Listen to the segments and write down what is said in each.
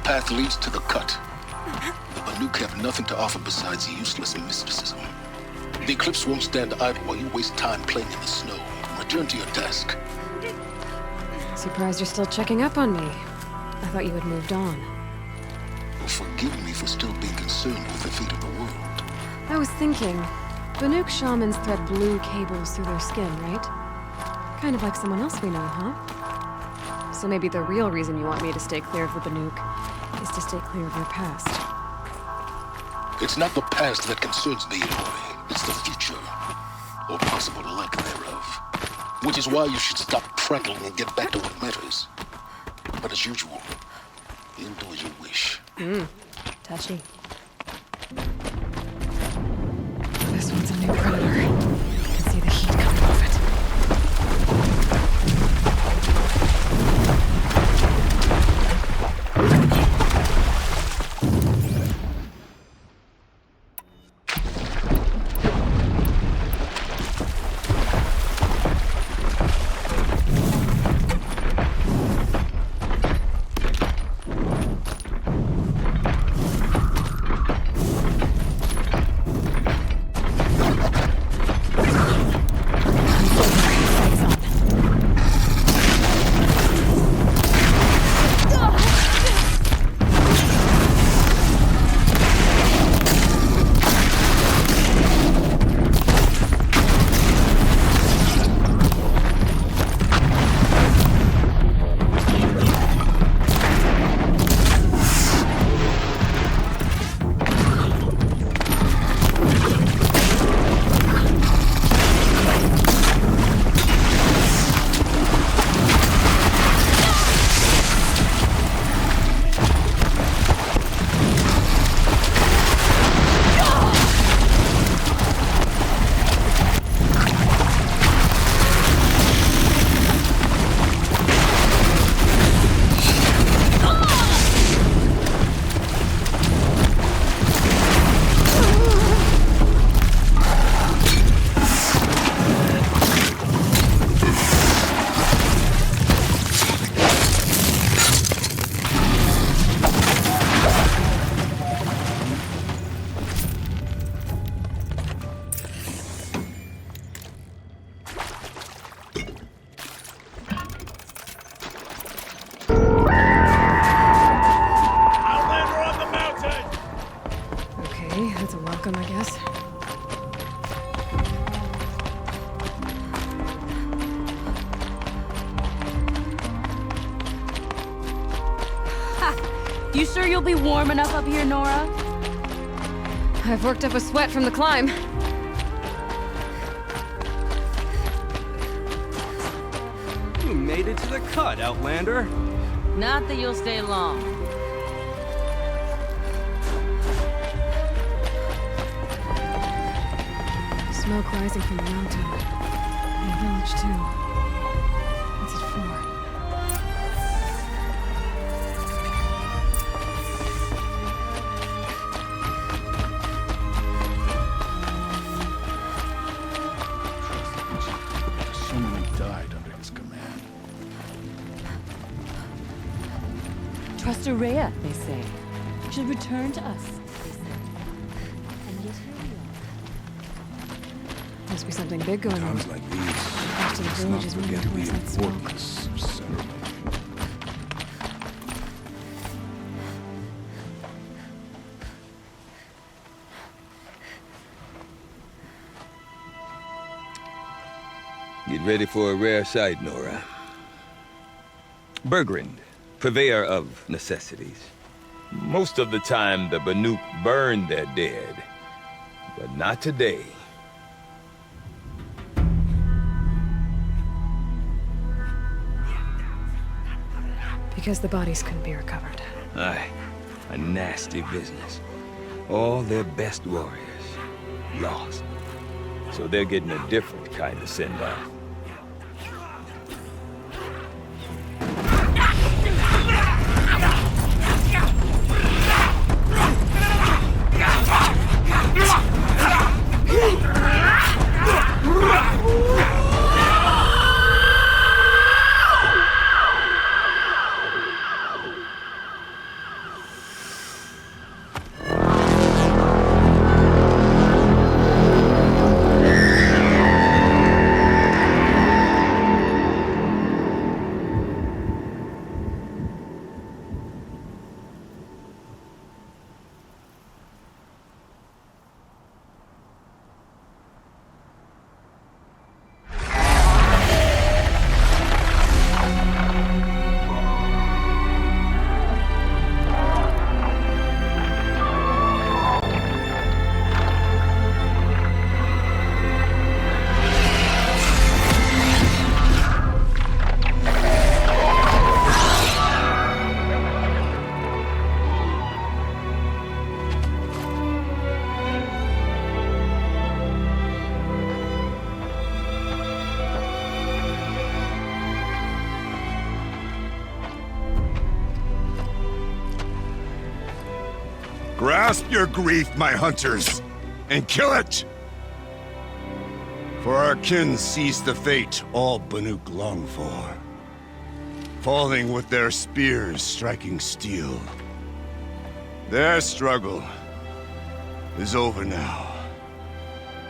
path leads to the cut. The Banuk have nothing to offer besides useless mysticism. The Eclipse won't stand idle while you waste time playing in the snow. Return to your task. Surprised you're still checking up on me. I thought you had moved on. Well, forgive me for still being concerned with the fate of the world. I was thinking, Banuk shamans thread blue cables through their skin, right? Kind of like someone else we know, huh? So maybe the real reason you want me to stay clear of the Banuk is to stay clear of your past. It's not the past that concerns me, Aloy. It's the future. Or possible lack thereof. Which is why you should stop prattling and get back to what matters. But as usual, you'll do as you wish. Touchy. This one's a new predator. You can see the heat coming off it. You sure you'll be warm enough up here, Nora? I've worked up a sweat from the climb. You made it to the cut, Outlander. Not that you'll stay long. Smoke rising from the mountain. And the village, too. What's it for? So many died under his command. Trust Araya, they say. Should return to us, they say. And yet here we are. Must be something big going on. Times like these, Most of the let's village not is forget moving the towards that smoke. importance of ceremony. Get ready for a rare sight, Nora. Bergrand, purveyor of necessities. Most of the time, the Banuk burn their dead. But not today. Because the bodies couldn't be recovered. Aye, a nasty business. All their best warriors lost. So they're getting a different kind of send-off. Grasp your grief, my hunters, and kill it! For our kin sees the fate all Banuk long for. Falling with their spears striking steel. Their struggle is over now.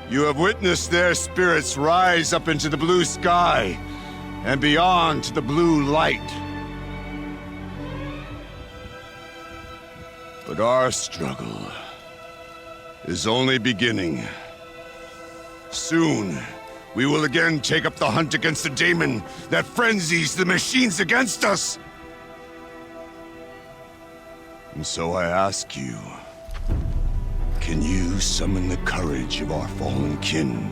You have witnessed their spirits rise up into the blue sky and beyond to the blue light. But our struggle is only beginning. Soon, we will again take up the hunt against the daemon that frenzies the machines against us. And so I ask you, can you summon the courage of our fallen kin?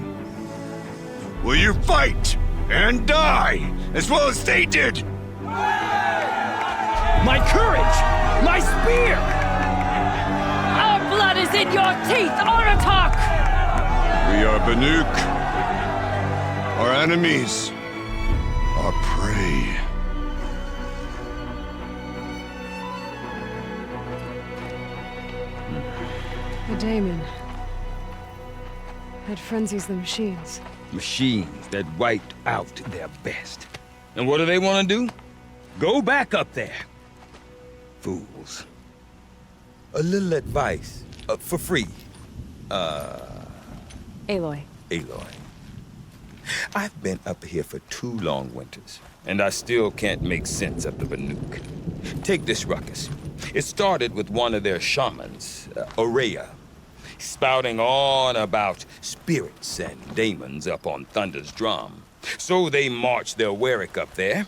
Will you fight and die as well as they did? My courage! My spear! Our blood is in your teeth, Oratok! We are Banuk. Our enemies are prey. The daemon. That frenzies the machines. Machines that wiped out their best. And what do they want to do? Go back up there. Fools. A little advice, for free. Aloy. Aloy. I've been up here for 2 long winters, and I still can't make sense of the Banuk. Take this ruckus. It started with one of their shamans, Aurea, spouting on about spirits and daemons up on Thunder's drum. So they march their Werak up there,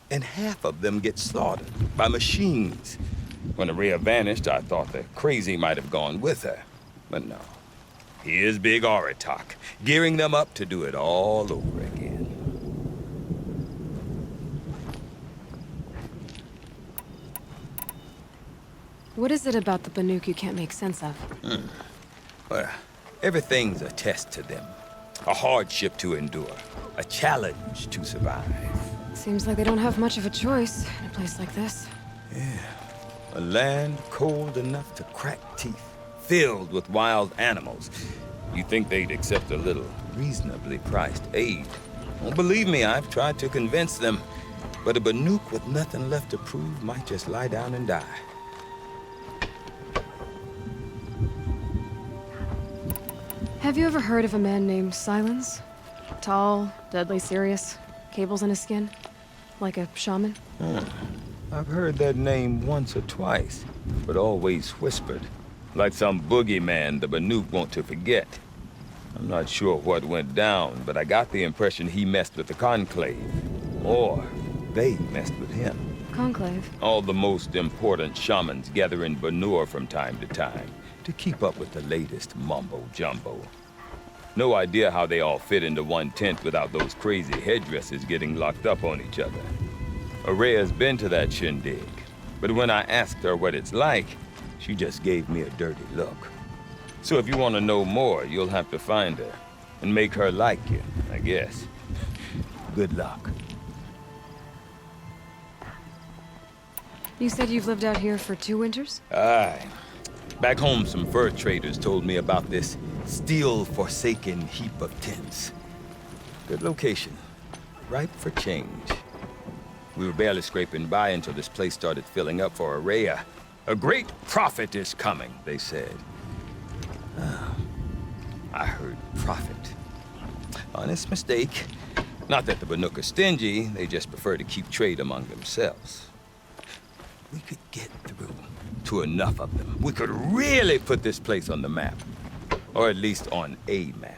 and half of them get slaughtered by machines. When Aurea vanished, I thought the crazy might have gone with her, but no. Here's Big Oratok, gearing them up to do it all over again. What is it about the Banuk you can't make sense of? Well, everything's a test to them. A hardship to endure. A challenge to survive. Seems like they don't have much of a choice in a place like this. A land cold enough to crack teeth, filled with wild animals. You'd think they'd accept a little reasonably priced aid. Well, believe me, I've tried to convince them. But a Banuk with nothing left to prove might just lie down and die. Have you ever heard of a man named Silence? Tall, deadly serious, cables in his skin? Like a shaman? I've heard that name once or twice, but always whispered. Like some boogeyman the Banuk want to forget. I'm not sure what went down, but I got the impression he messed with the Conclave. Or they messed with him. Conclave? All the most important shamans gather in Banur from time to time to keep up with the latest mumbo-jumbo. No idea how they all fit into one tent without those crazy headdresses getting locked up on each other. Aurea's been to that shindig, but when I asked her what it's like, she just gave me a dirty look. So if you want to know more, you'll have to find her and make her like you, I guess. Good luck. You said you've lived out here for 2 winters? Aye. Back home, some fur traders told me about this steel-forsaken heap of tents. Good location. Ripe for change. We were barely scraping by until this place started filling up for Aurea. A great prophet is coming, they said. I heard prophet. Honest mistake. Not that the Banuk are stingy, they just prefer to keep trade among themselves. We could get through to enough of them. We could really put this place on the map. Or at least on a map.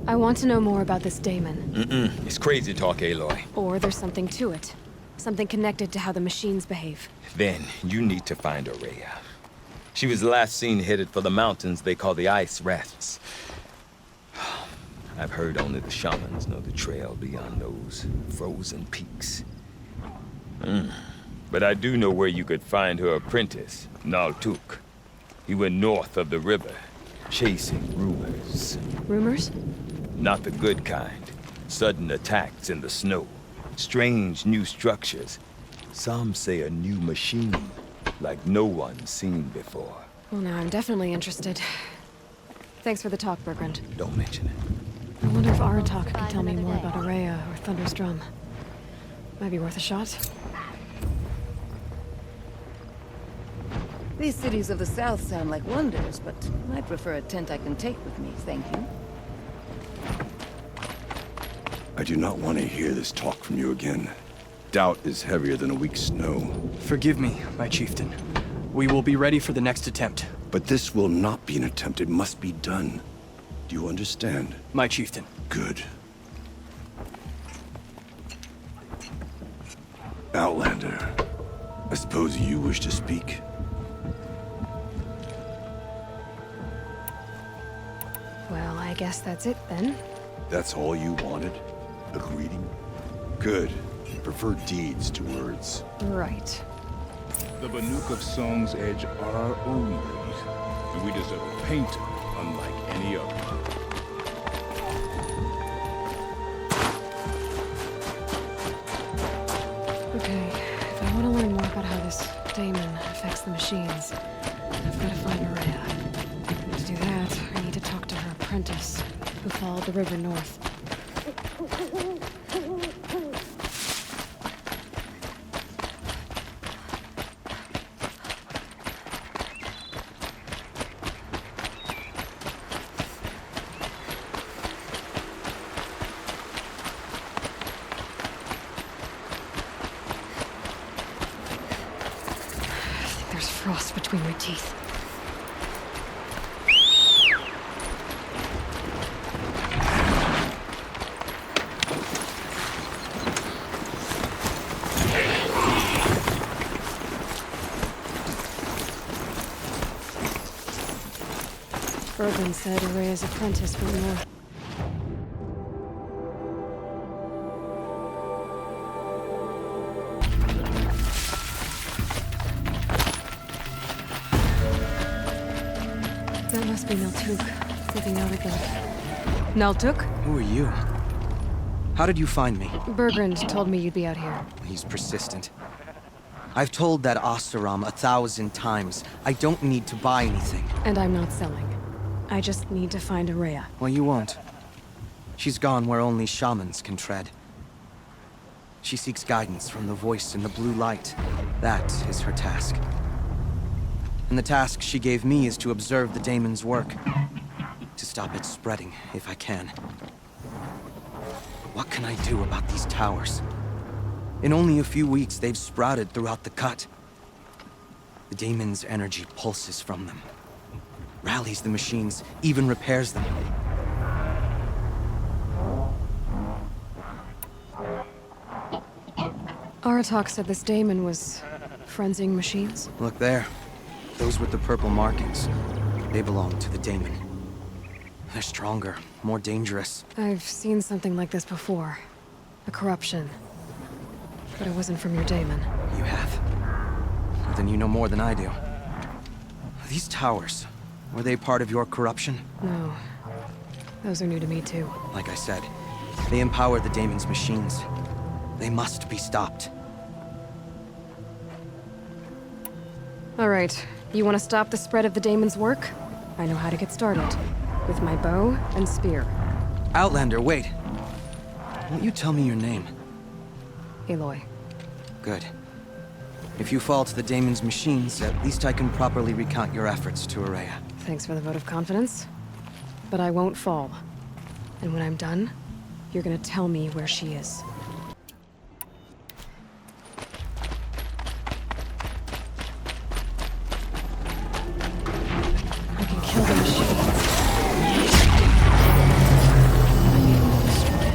I want to know more about this daemon. It's crazy talk, Aloy. Or there's something to it. Something connected to how the machines behave. Then you need to find Aurea. She was last seen headed for the mountains they call the Ice Rafts. I've heard only the shamans know the trail beyond those frozen peaks. But I do know where you could find her apprentice, Naltuk. He went north of the river, chasing rumors. Rumors? Not the good kind. Sudden attacks in the snow. Strange new structures. Some say a new machine, like no one's seen before. Well, now I'm definitely interested. Thanks for the talk, Bergrand. Don't mention it. I wonder if Aratak could tell me more about Araya or Thunder's Drum. Might be worth a shot. These cities of the south sound like wonders, but I prefer a tent I can take with me, thank you. I do not want to hear this talk from you again. Doubt is heavier than a week's snow. Forgive me, my chieftain. We will be ready for the next attempt. But this will not be an attempt. It must be done. Do you understand? My chieftain. Good. Outlander, I suppose you wish to speak? Well, I guess that's it then. That's all you wanted? A greeting? Good. Prefer deeds to words. Right. The Banuk of Song's Edge are our own breed, and we deserve a painter unlike any other. Okay, if I want to learn more about how this daemon affects the machines, I've got to find Araya. To do that, I need to talk to her apprentice, who followed the river north. There's frost between my teeth. Berglund said Araya's apprentice went north. That must be Naltuk, living out again. Naltuk? Who are you? How did you find me? Bergrand told me you'd be out here. He's persistent. I've told that Oseram 1,000 times. I don't need to buy anything. And I'm not selling. I just need to find Araya. Well, you won't. She's gone where only shamans can tread. She seeks guidance from the voice in the blue light. That is her task. And the task she gave me is to observe the daemon's work. To stop it spreading, if I can. What can I do about these towers? In only a few weeks, they've sprouted throughout the cut. The daemon's energy pulses from them. Rallies the machines, even repairs them. Aratak said this daemon was frenzying machines. Look there. Those with the purple markings. They belong to the daemon. They're stronger, more dangerous. I've seen something like this before. A corruption. But it wasn't from your daemon. You have? Well, then you know more than I do. These towers, were they part of your corruption? No. Those are new to me too. Like I said, they empower the daemon's machines. They must be stopped. All right. You want to stop the spread of the daemon's work? I know how to get started. With my bow and spear. Outlander, wait. Won't you tell me your name? Aloy. Good. If you fall to the daemon's machines, at least I can properly recount your efforts to Araya. Thanks for the vote of confidence. But I won't fall. And when I'm done, you're gonna tell me where she is. I can kill the machines. I need to destroy it.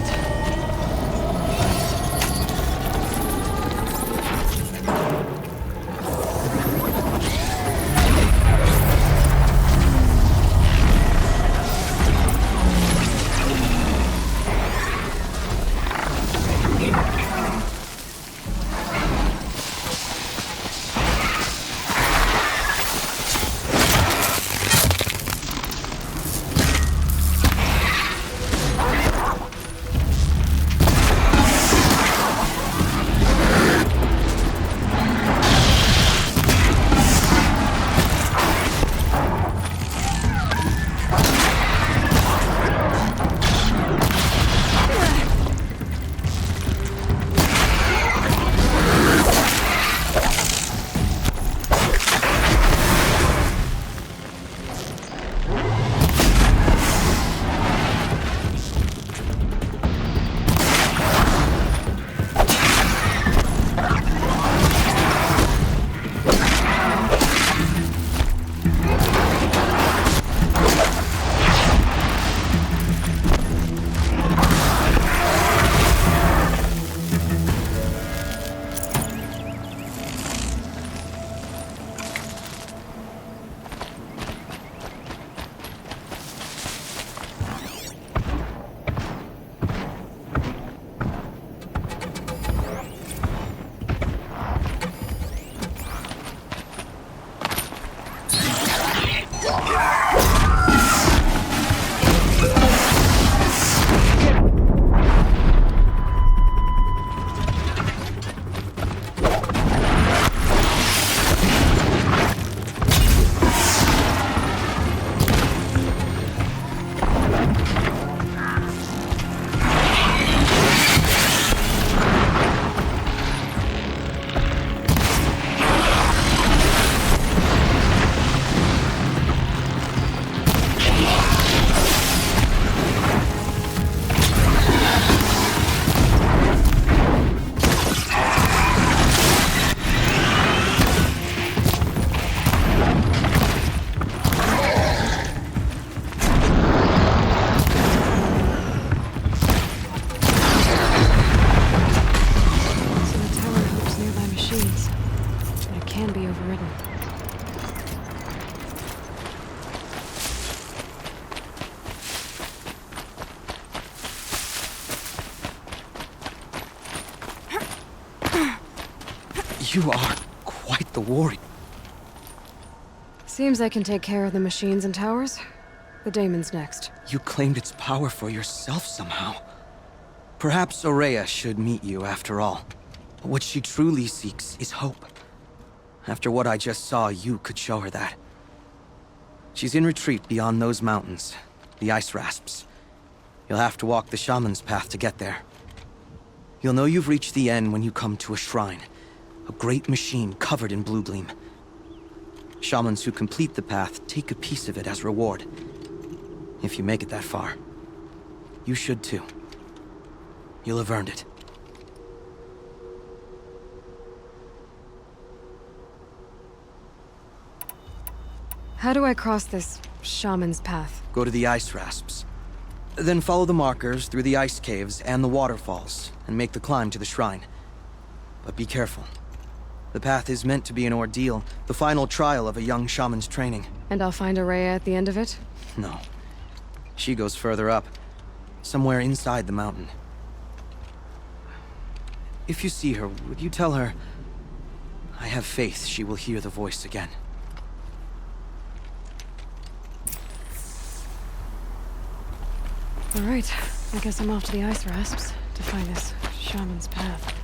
overridden. You are quite the warrior. Seems I can take care of the machines and towers. The daemon's next. You claimed its power for yourself somehow. Perhaps Aurea should meet you after all. What she truly seeks is hope. After what I just saw, you could show her that. She's in retreat beyond those mountains, the ice rasps. You'll have to walk the shaman's path to get there. You'll know you've reached the end when you come to a shrine. A great machine covered in blue gleam. Shamans who complete the path take a piece of it as reward. If you make it that far, you should too. You'll have earned it. How do I cross this shaman's path? Go to the ice rasps. Then follow the markers through the ice caves and the waterfalls, and make the climb to the shrine. But be careful. The path is meant to be an ordeal, the final trial of a young shaman's training. And I'll find Aurea at the end of it? No. She goes further up, somewhere inside the mountain. If you see her, would you tell her, I have faith she will hear the voice again. All right, I guess I'm off to the ice rasps to find this shaman's path.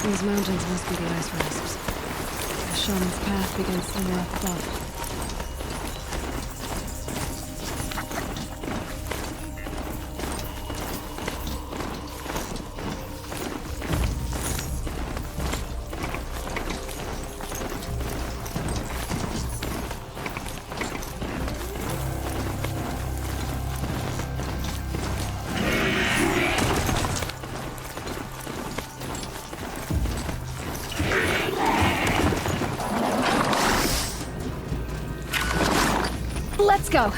These mountains must be the ice rasps. The shaman's path begins somewhere up above. Let's go.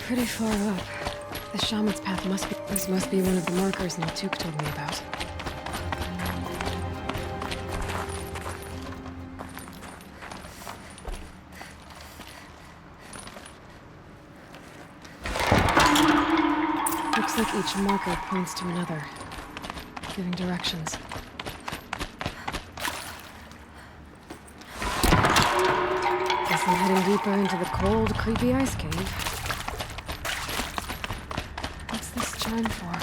Pretty far up. The shaman's path must be... This must be one of the markers Natuk told me about. Looks like each marker points to another, giving directions. Guess I'm heading deeper into the cold, creepy ice cave. What's this chime for?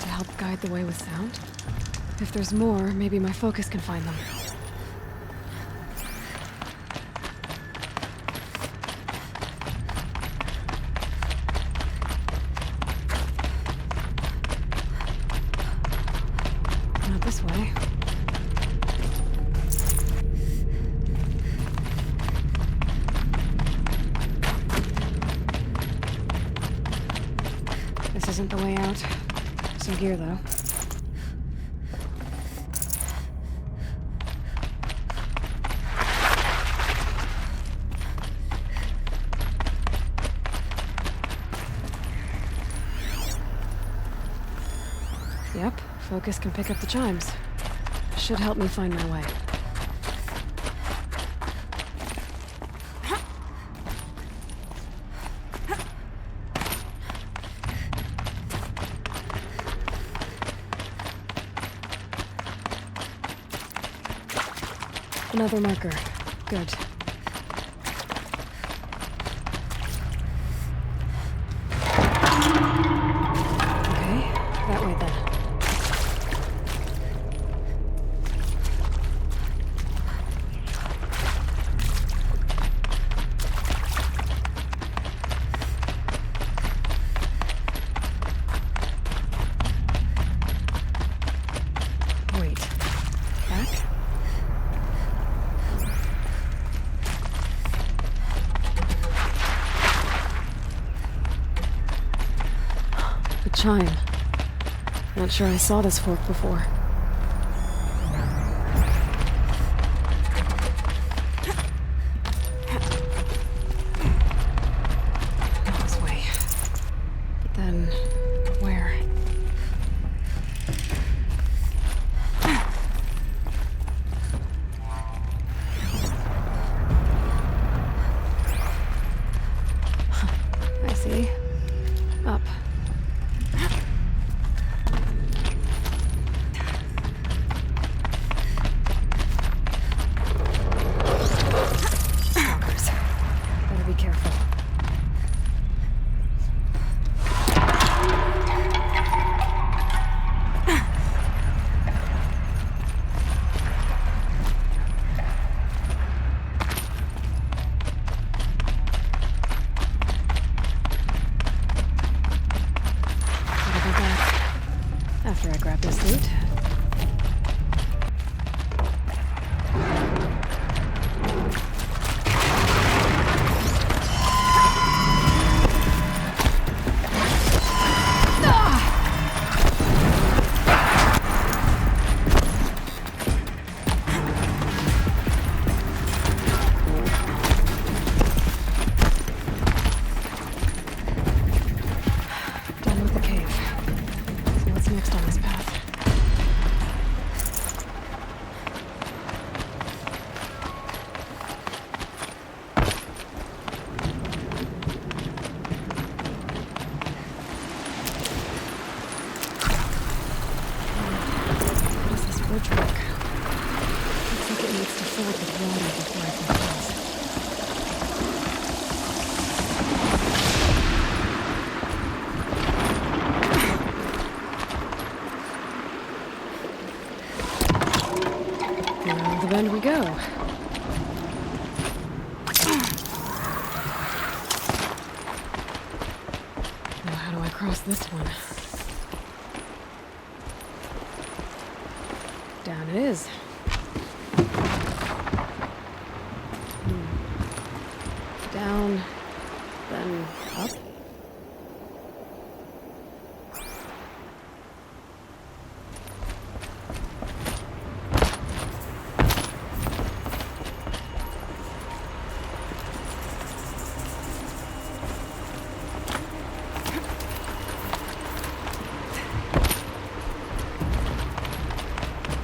To help guide the way with sound? If there's more, maybe my focus can find them. Not this way. This isn't the way out. Some gear, though. Yep, focus can pick up the chimes. Should help me find my way. Another marker. Good. Okay, that way then. Wait. Back? A chime. Not sure I saw this fork before. This way. But then, where? I see. Up. Walkers. Better be careful. Gotta go back. After I grab this loot. Done with the cave. So what's next on this path? How does this bridge work? Looks like it needs to fill up with water before I can cross. Around the bend we go. Now how do I cross this one? Down it is. Down, then up.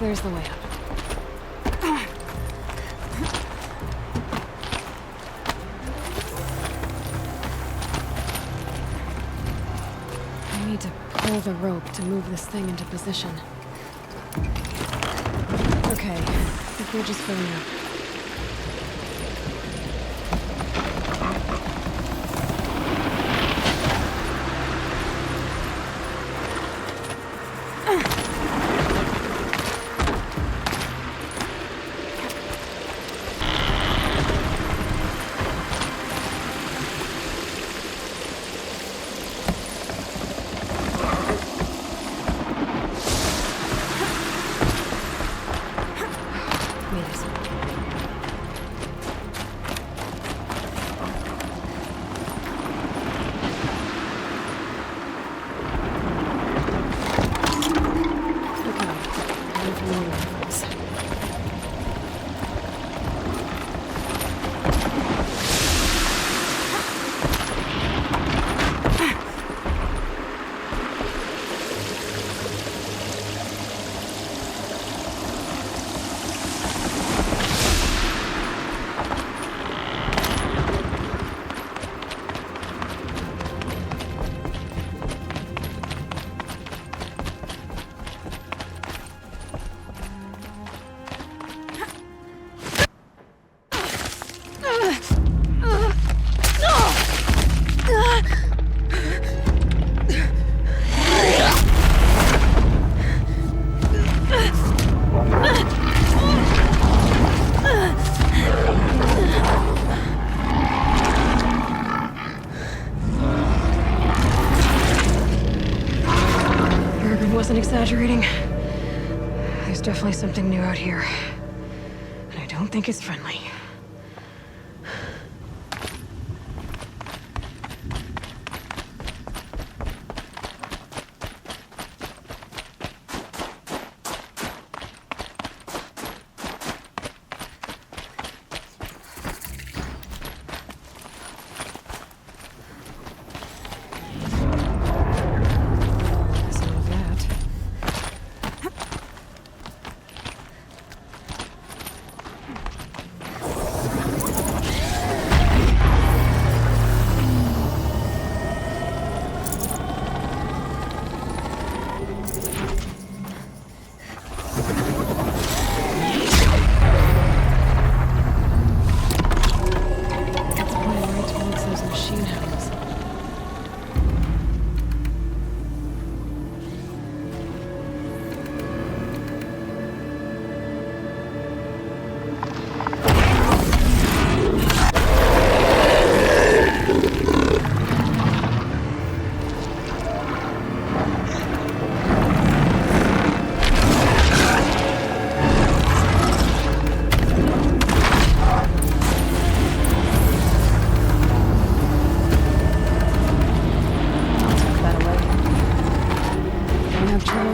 There's the way up. I need to pull the rope to move this thing into position. Okay, the bridge is filling up. Wasn't exaggerating. There's definitely something new out here. And I don't think it's friendly.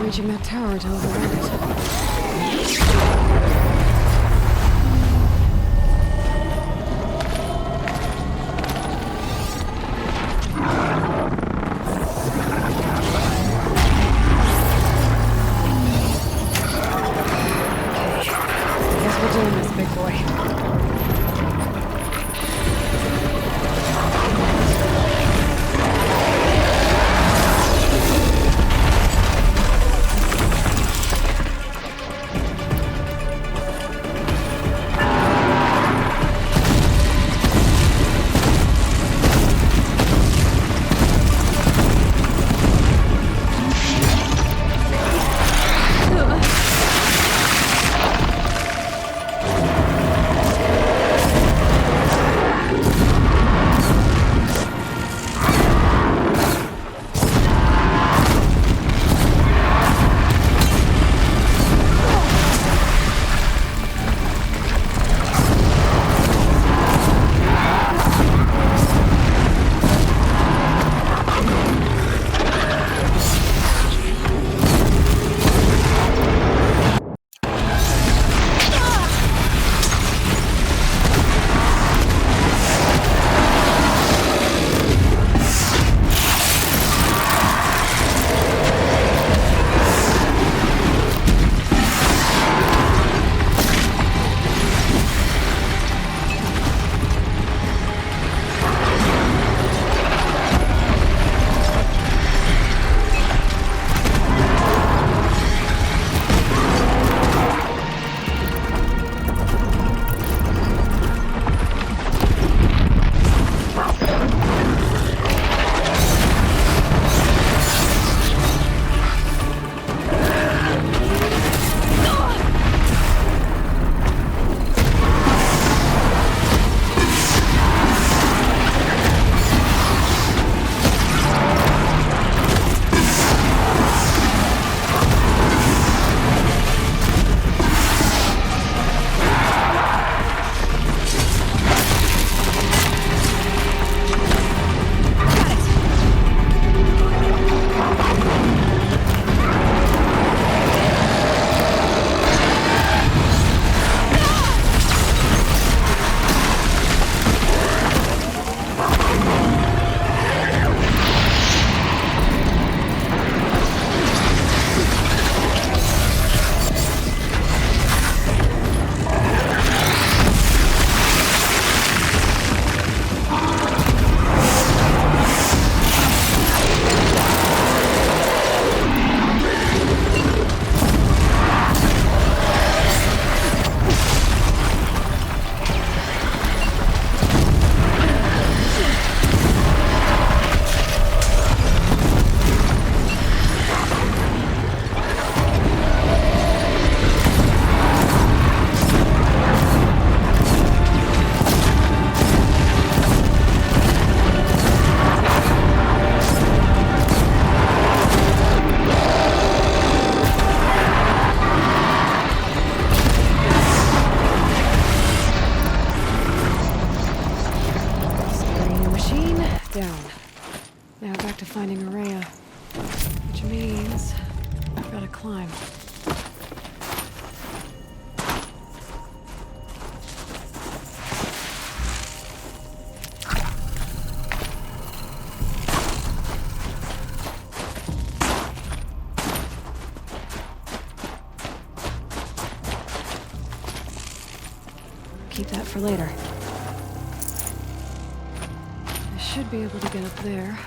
Reaching that tower to override it. Okay, guess we're doing this, big boy. Which means I've gotta climb. Keep that for later. I should be able to get up there.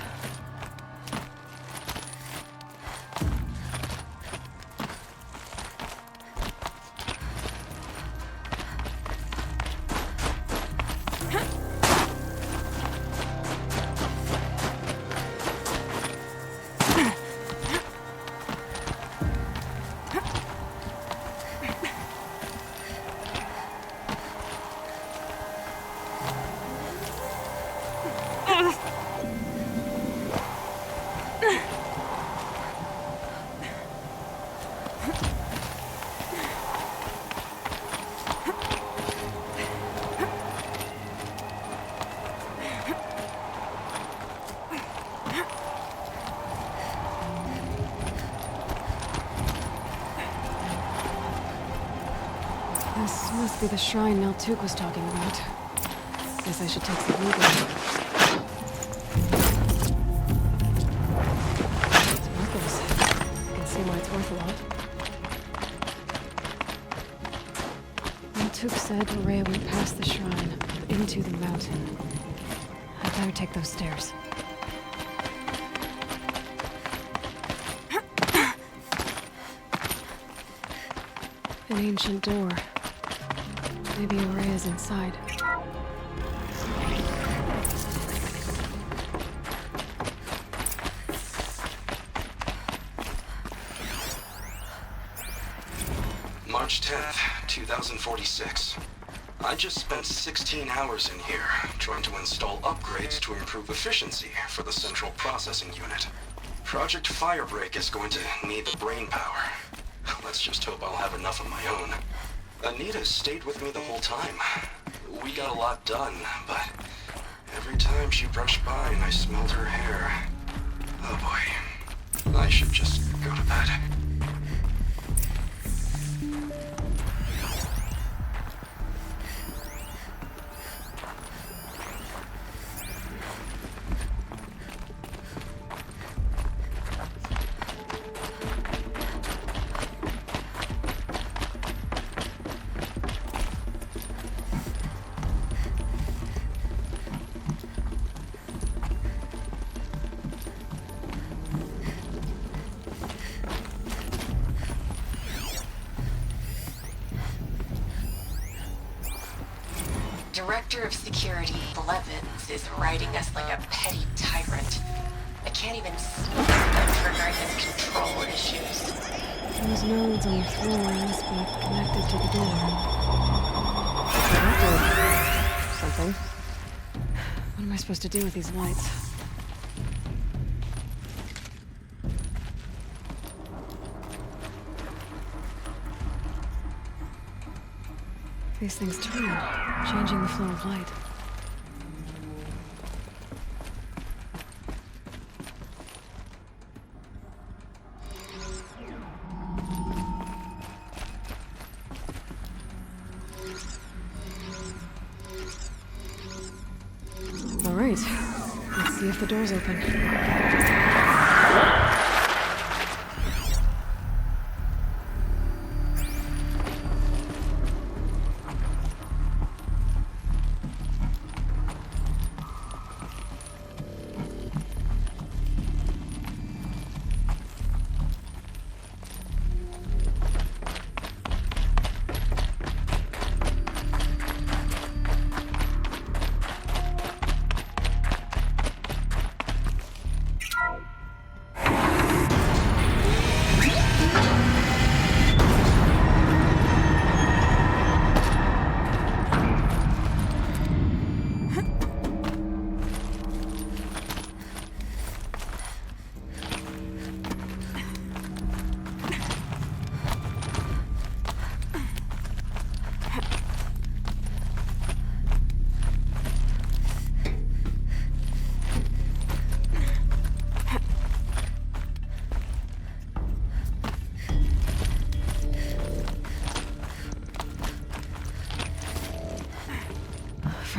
This must be the shrine Naltuk was talking about. Guess I should take some loot. It's markers. I can see why it's worth a lot. Naltuk said Rhea went past the shrine, into the mountain. I'd better take those stairs. An ancient door. Maybe Rhea's inside. March 10th, 2046. I just spent 16 hours in here, trying to install upgrades to improve efficiency for the central processing unit. Project Firebreak is going to need the brain power. Let's just hope I'll have enough of my own. Anita stayed with me the whole time. We got a lot done, but every time she brushed by and I smelled her hair... Oh boy. I should just go to bed. Director of Security, Blevins, is riding us like a petty tyrant. I can't even sleep without triggering his control issues. Those nodes on the floor must be connected to the door. Something. What am I supposed to do with these lights? These things turn, changing the flow of light. All right, let's see if the door's open.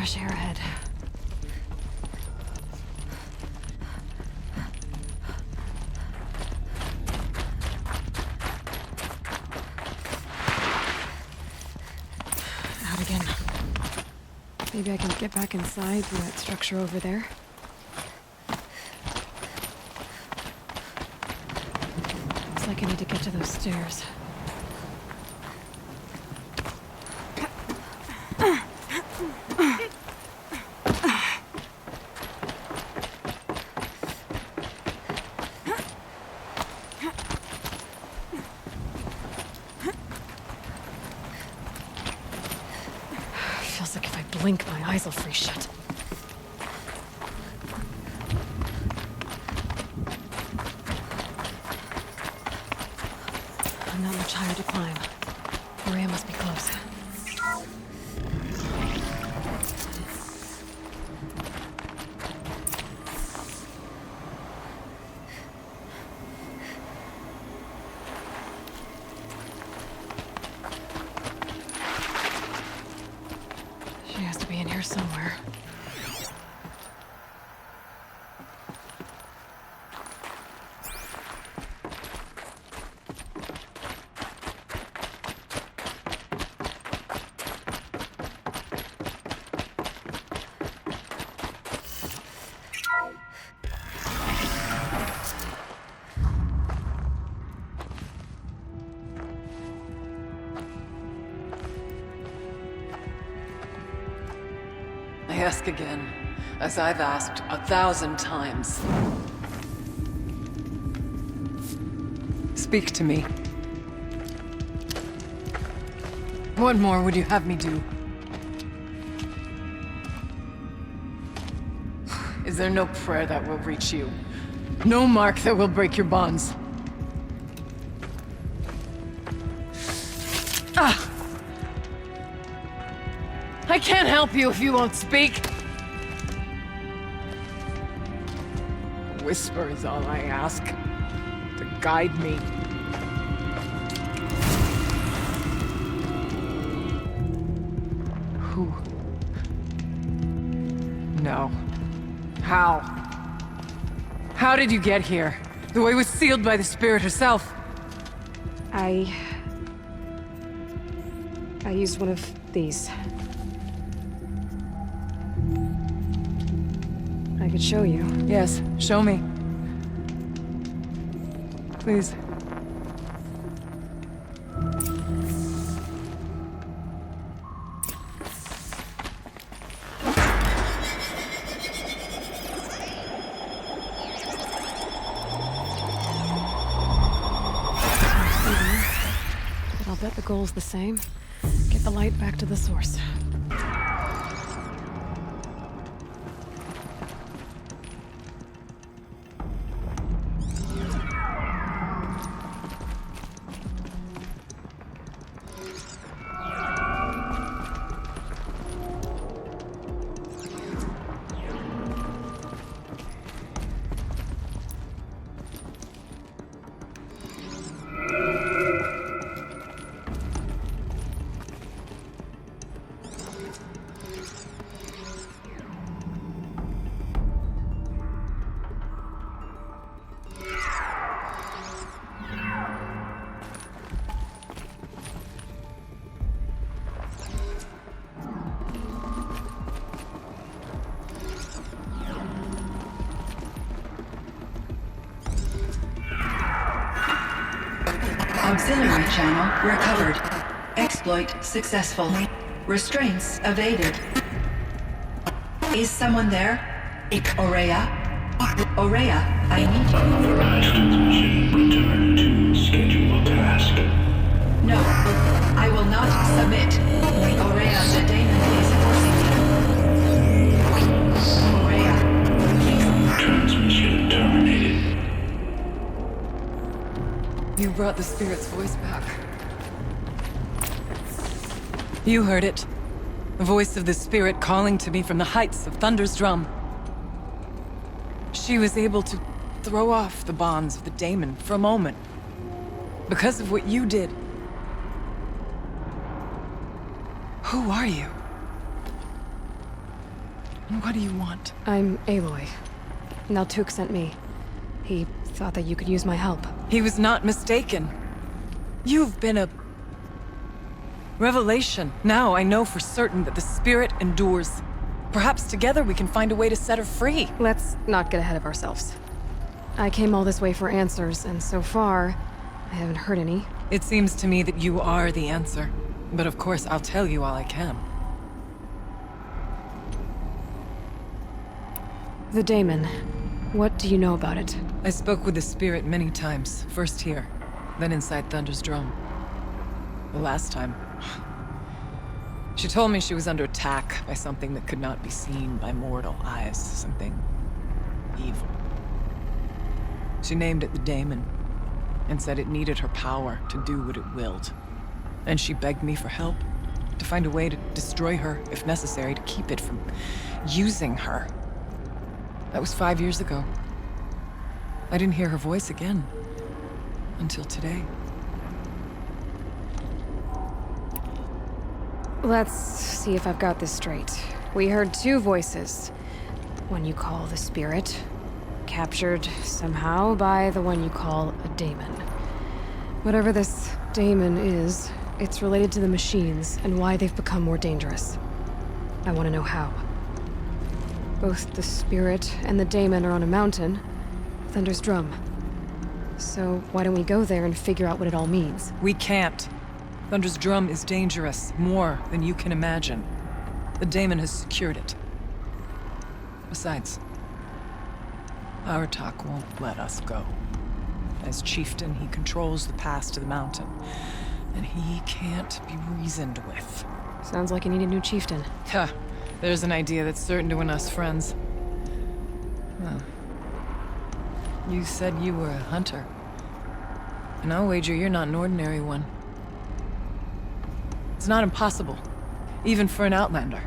fresh air ahead. Out again. Maybe I can get back inside through that structure over there. Looks like I need to get to those stairs. Feels like if I blink, my eyes will freeze shut. Not much higher to climb. Maria must be close. She has to be in here somewhere. I ask again, as I've asked 1,000 times. Speak to me. What more would you have me do? Is there no prayer that will reach you? No mark that will break your bonds? Ah! I can't help you if you won't speak. A whisper is all I ask. To guide me. Who? No. How? How did you get here? The way was sealed by the spirit herself. I used one of these. I could show you. Yes, show me. Please. But I'll bet the goal's the same. Get the light back to the source. Auxiliary channel recovered. Exploit successful. Restraints evaded. Is someone there? Aurea? Aurea, I need you. Authorized transmission. Return to scheduled task. No, I will not submit. Aurea, the daemon is forcing me. Aurea, transmission terminated. You brought the spirit's voice back. You heard it. The voice of the spirit calling to me from the heights of Thunder's drum. She was able to throw off the bonds of the daemon for a moment. Because of what you did. Who are you? What do you want? I'm Aloy. Naltuk sent me. He thought that you could use my help. He was not mistaken. You've been a... revelation. Now I know for certain that the spirit endures. Perhaps together we can find a way to set her free. Let's not get ahead of ourselves. I came all this way for answers, and so far, I haven't heard any. It seems to me that you are the answer. But of course, I'll tell you all I can. The daemon. What do you know about it? I spoke with the spirit many times. First here, then inside Thunder's drum. The last time... she told me she was under attack by something that could not be seen by mortal eyes. Something... evil. She named it the daemon, and said it needed her power to do what it willed. And she begged me for help, to find a way to destroy her, if necessary, to keep it from using her. That was 5 years ago. I didn't hear her voice again, until today. Let's see if I've got this straight. We heard two voices. One you call the spirit, captured somehow by the one you call a daemon. Whatever this daemon is, it's related to the machines and why they've become more dangerous. I want to know how. Both the spirit and the daemon are on a mountain, Thunder's drum. So why don't we go there and figure out what it all means? We can't. Thunder's drum is dangerous, more than you can imagine. The daemon has secured it. Besides, Aratak won't let us go. As chieftain, he controls the pass to the mountain, and he can't be reasoned with. Sounds like you need a new chieftain. Huh. There's an idea that's certain to win us friends. Well, you said you were a hunter. And I'll wager you're not an ordinary one. It's not impossible, even for an outlander.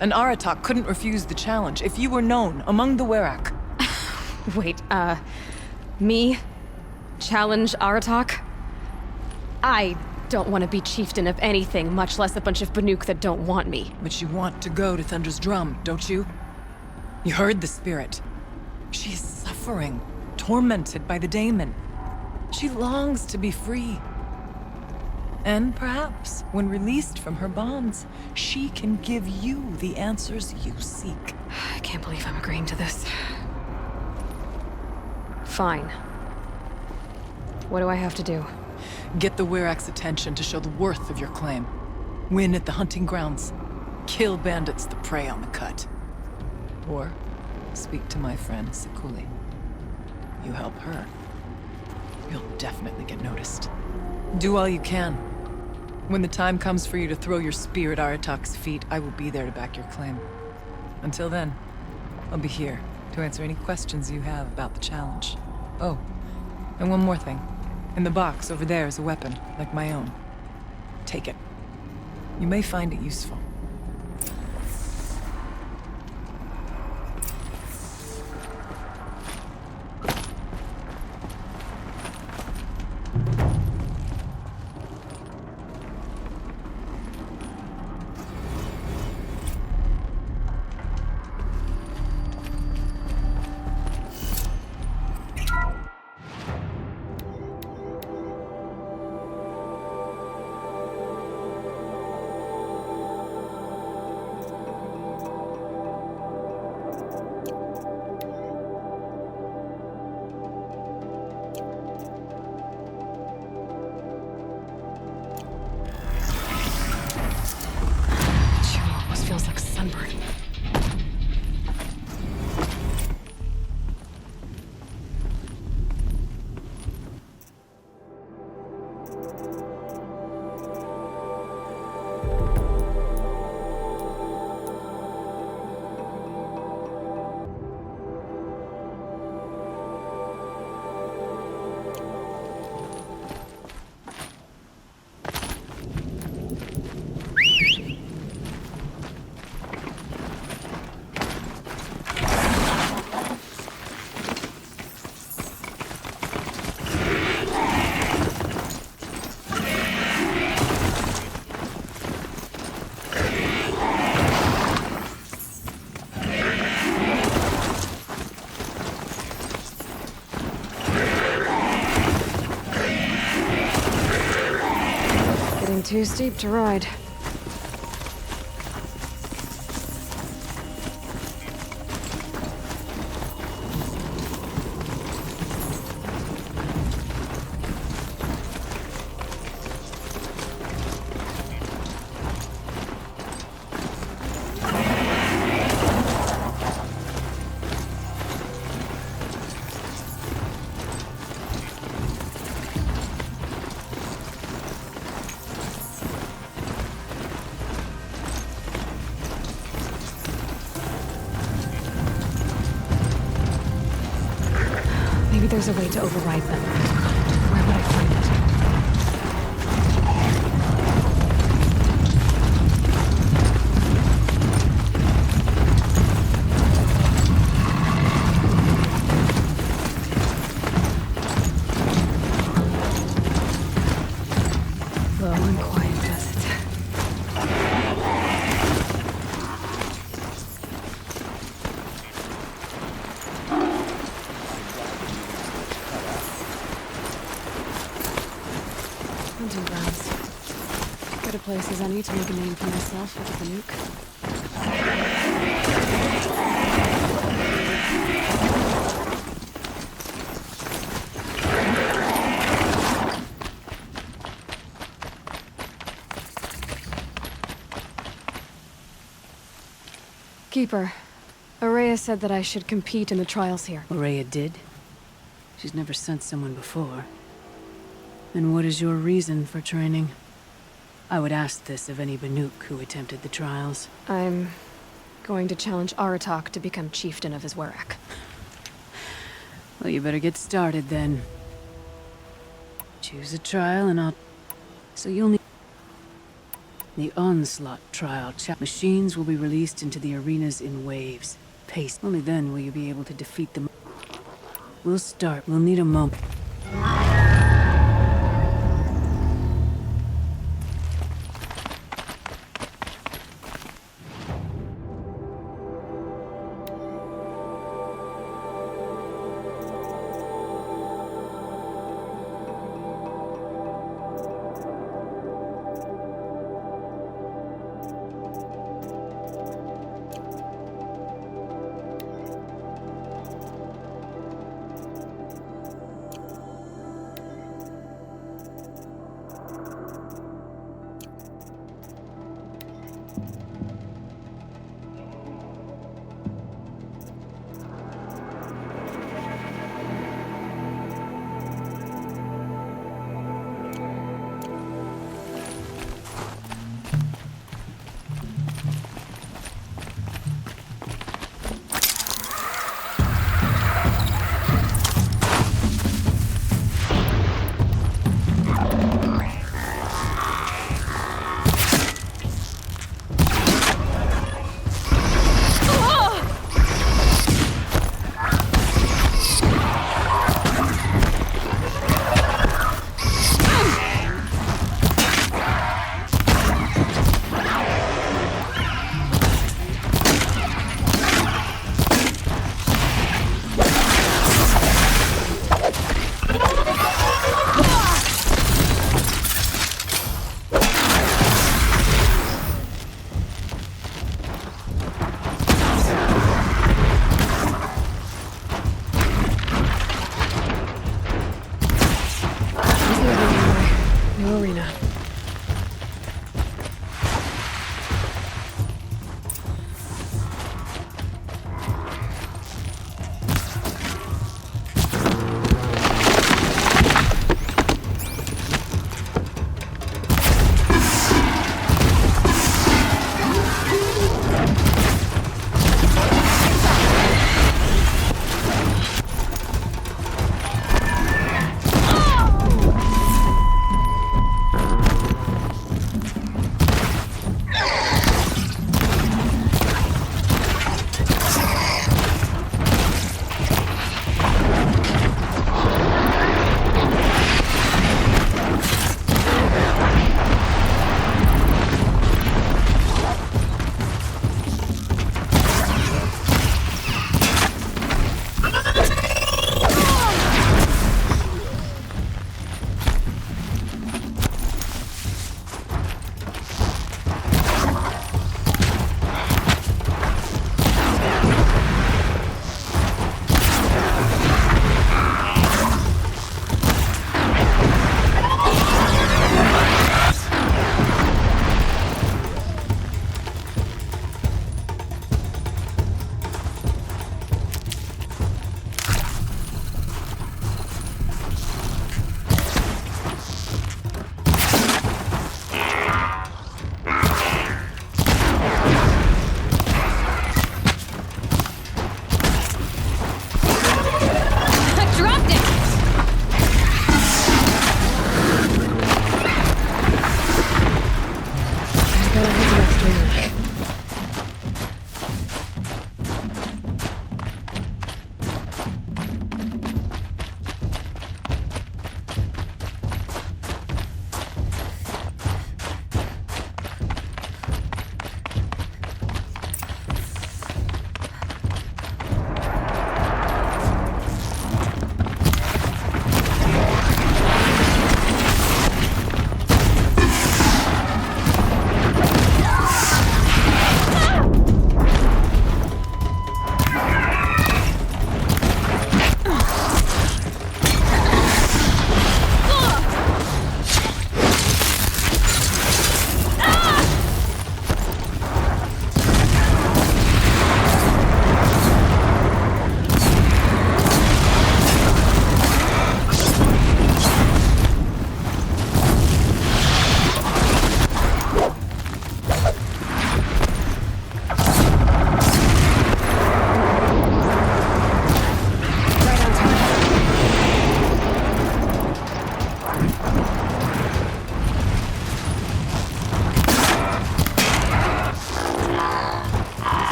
An Aratak couldn't refuse the challenge if you were known among the Werak. Wait, me? Challenge Aratak? I don't want to be chieftain of anything, much less a bunch of Banuk that don't want me. But you want to go to Thunder's drum, don't you? You heard the spirit. She is suffering, tormented by the daemon. She longs to be free. And perhaps, when released from her bonds, she can give you the answers you seek. I can't believe I'm agreeing to this. Fine. What do I have to do? Get the Werak's attention to show the worth of your claim. Win at the hunting grounds. Kill bandits that prey on the cut. Or speak to my friend Sekuli. You help her, you'll definitely get noticed. Do all you can. When the time comes for you to throw your spear at Aratak's feet, I will be there to back your claim. Until then, I'll be here to answer any questions you have about the challenge. Oh, and one more thing. In the box over there is a weapon, like my own. Take it. You may find it useful. Isn't too steep to ride. Maybe there's a way to override them. Where would I find it? Low and quiet, does it? Hunting grounds. Go to places I need to make a name for myself with the Banuk. Keeper, Araya said that I should compete in the trials here. Araya did? She's never sent someone before. And what is your reason for training? I would ask this of any Banuk who attempted the trials. I'm going to challenge Aratak to become chieftain of his Werak. Well, you better get started then. Choose a trial and I'll... So you'll need... The Onslaught trial. Machines will be released into the arenas in waves. Pace. Only then will you be able to defeat them. We'll start. We'll need a moment.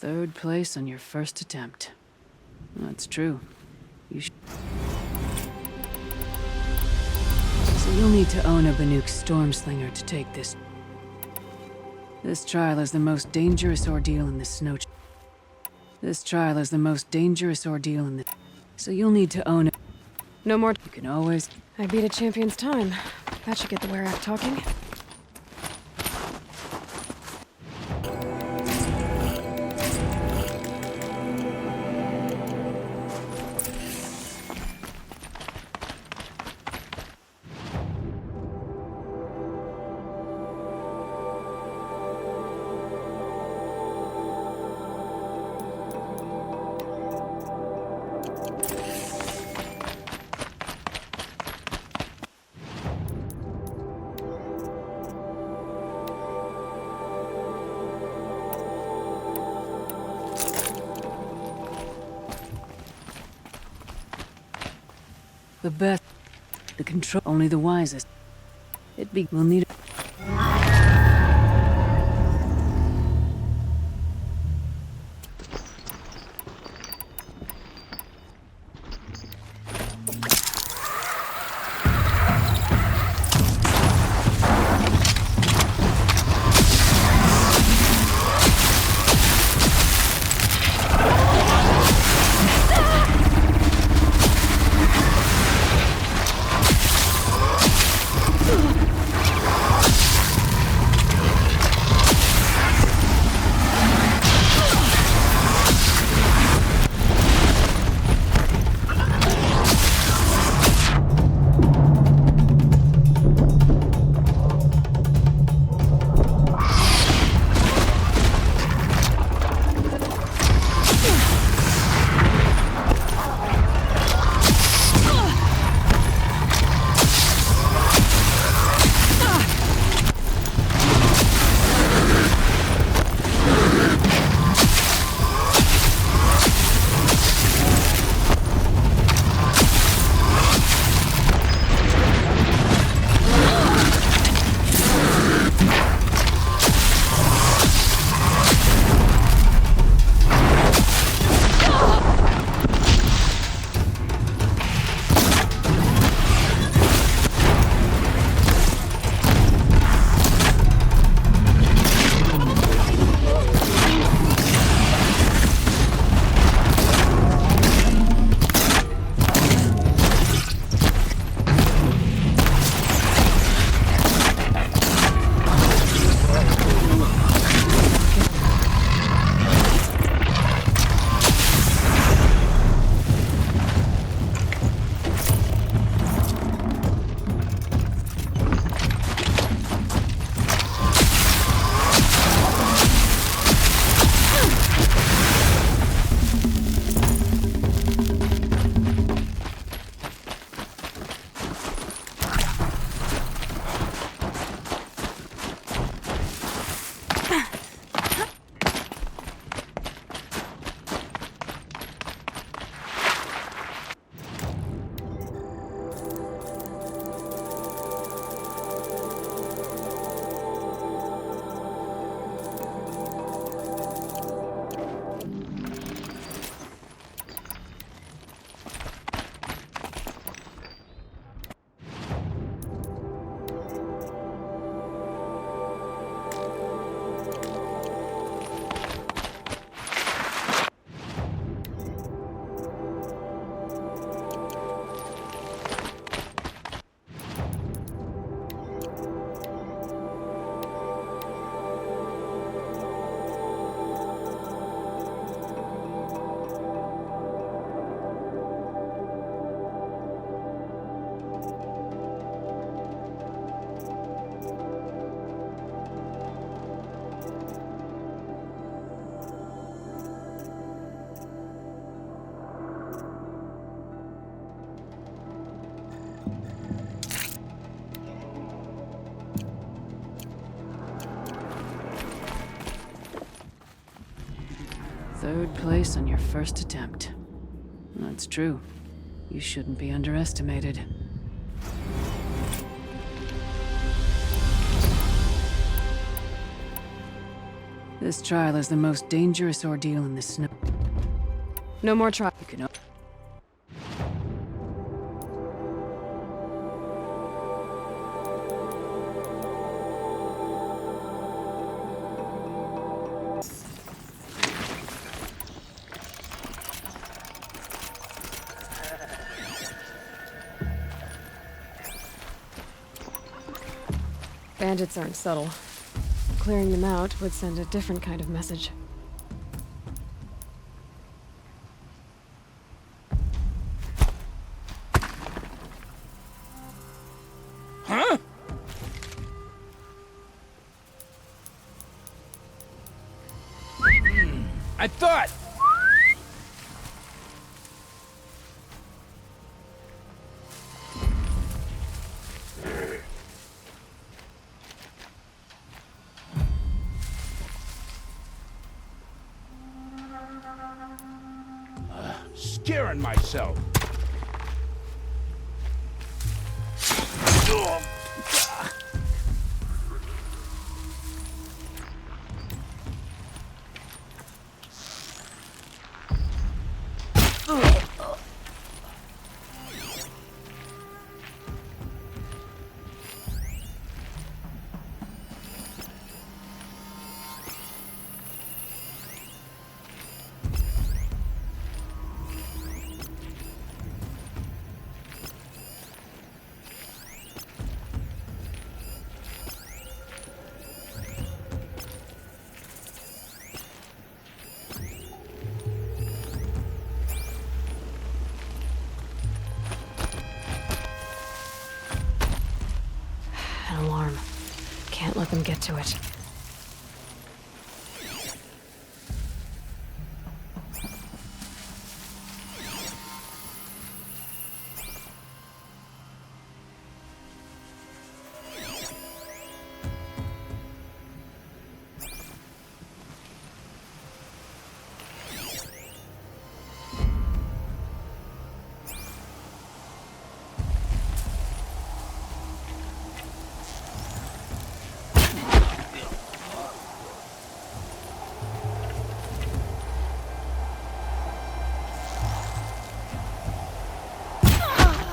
Third place on your first attempt. That's true. So you'll need to own a Banuk Stormslinger to take this. This trial is the most dangerous ordeal in the snow. So you'll need to own it. No more. You can always. I beat a champion's time. That should get the Werak talking. The best. The control. Only the wisest. We'll need. Third place on your first attempt. That's true. You shouldn't be underestimated. This trial is the most dangerous ordeal in the snow. No more trial. You can... Bandits aren't subtle. Clearing them out would send a different kind of message. Huh? I thought... Scaring myself. An alarm. Can't let them get to it.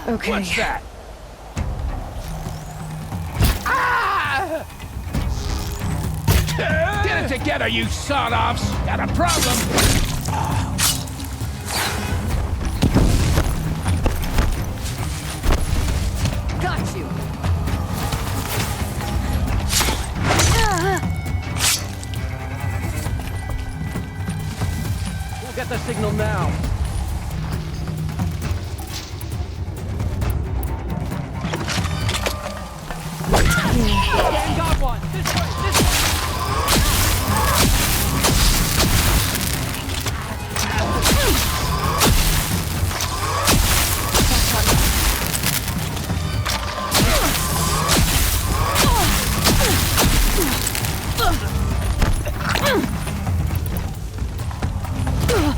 Okay. What's that? Ah! Get it together, you sawed-offs! Got a problem! Got you! We'll get the signal now. Got one! This way! This way!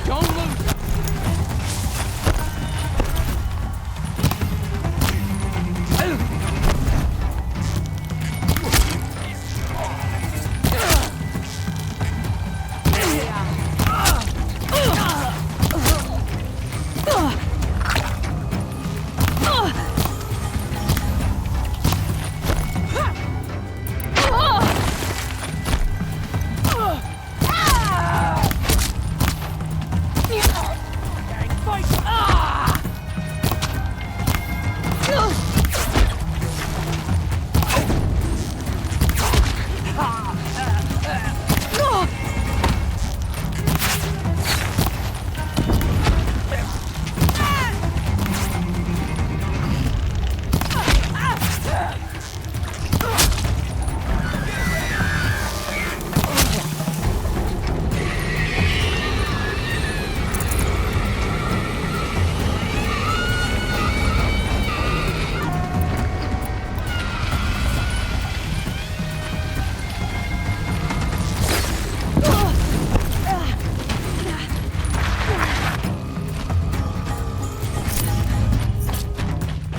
Don't lose!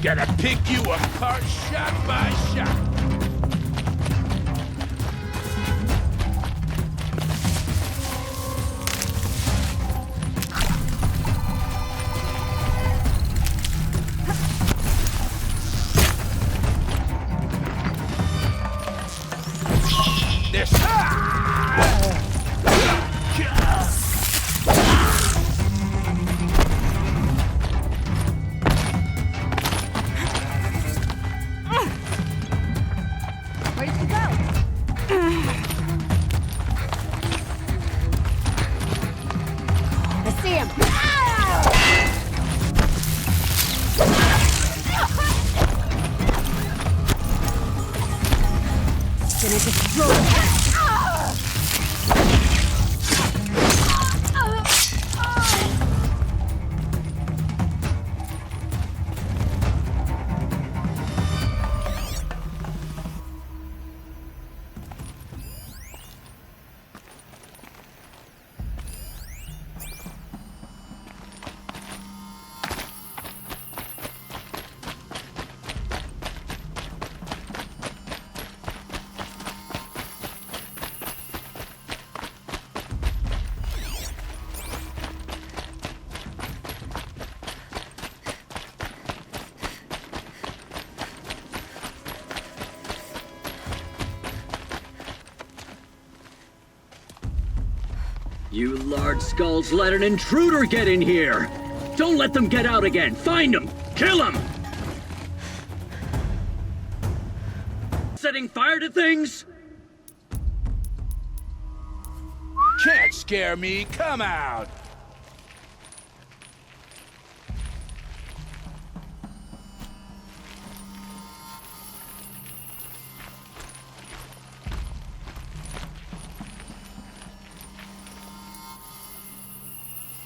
Gotta pick you apart shot by shot. You large skulls let an intruder get in here! Don't let them get out again! Find them! Kill them! Setting fire to things? Can't scare me, come out!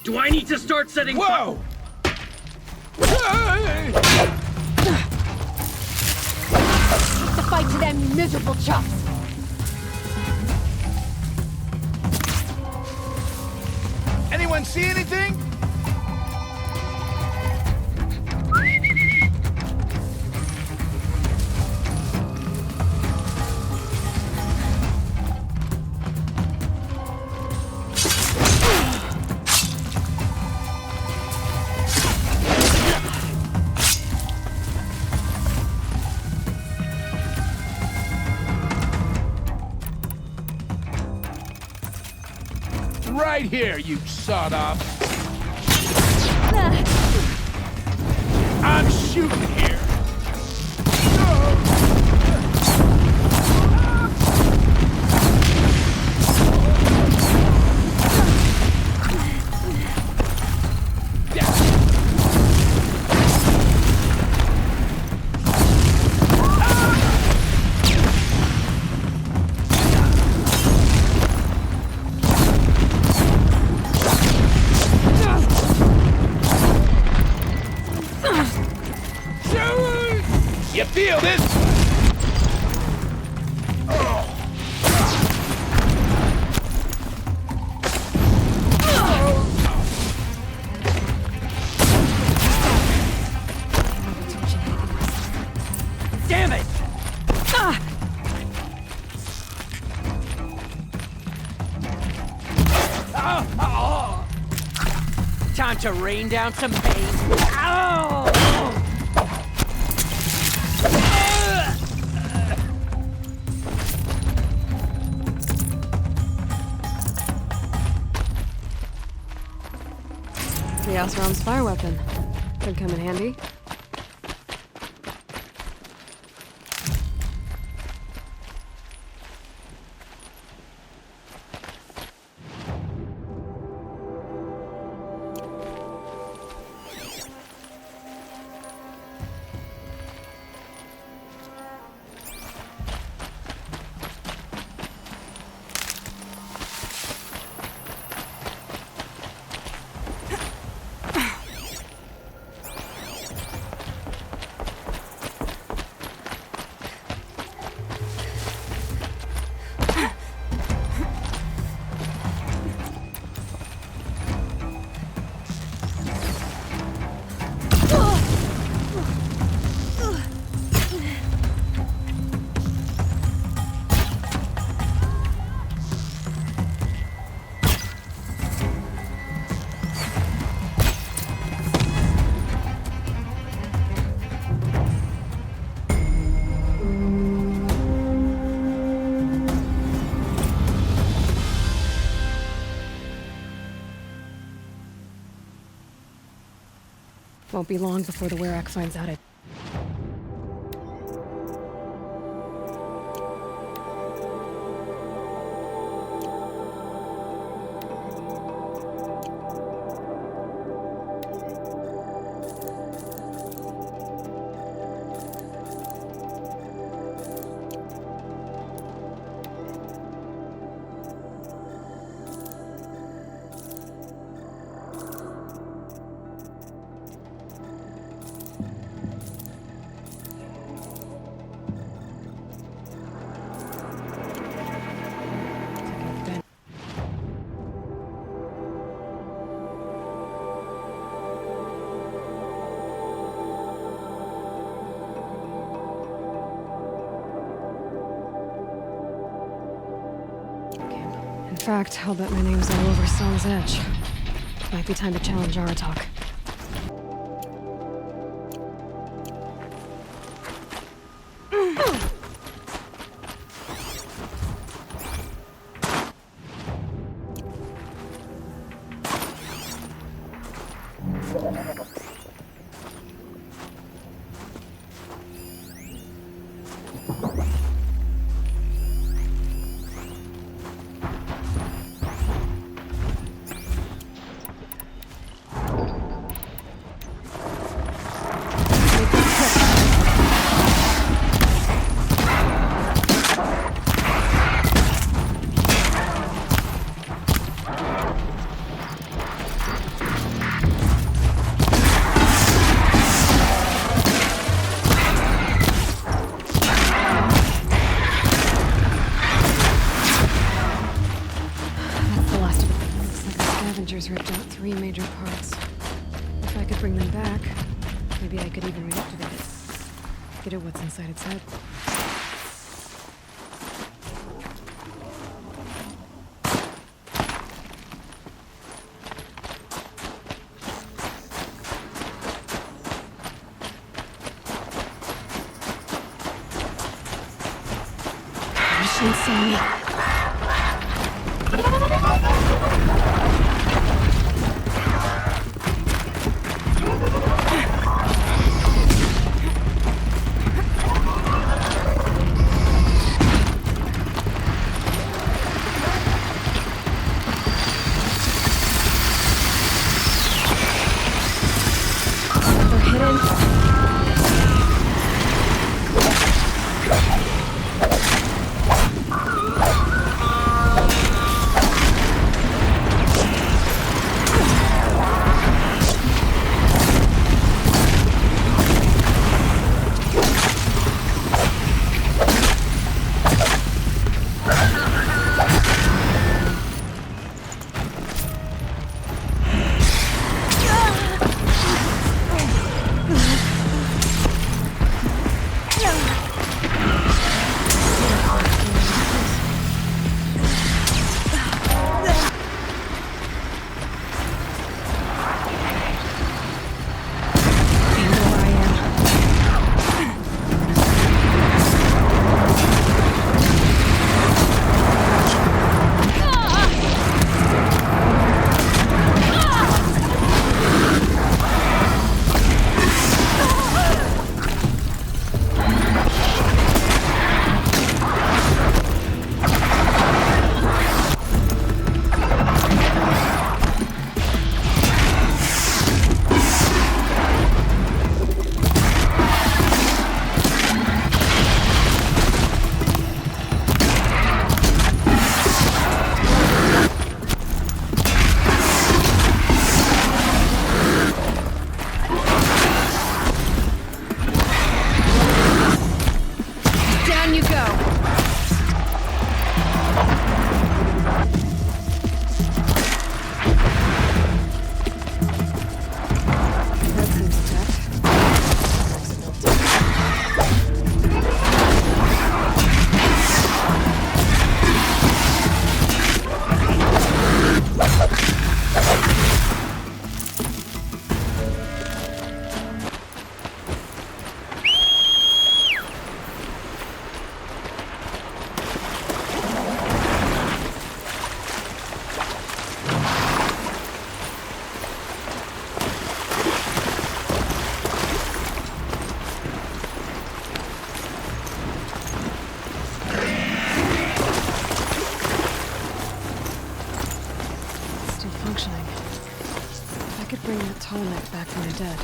Do I need to start setting fire? Whoa! Take the fight to them, you miserable chuffs! Anyone see anything? Right here, you sawed-off. I'm shooting here. You feel this? Damn it! Time to rain down some pain. Ow! The Asram's fire weapon. Could come in handy. Won't be long before the Werak finds out it. In fact, I'll bet my name's all over Song's Edge. Might be time to challenge Aratok. Ripped out 3 major parts. If I could bring them back, maybe I could even reactivate it. Get at what's inside its head. Machine saw me. Bring that Tallneck back from the dead.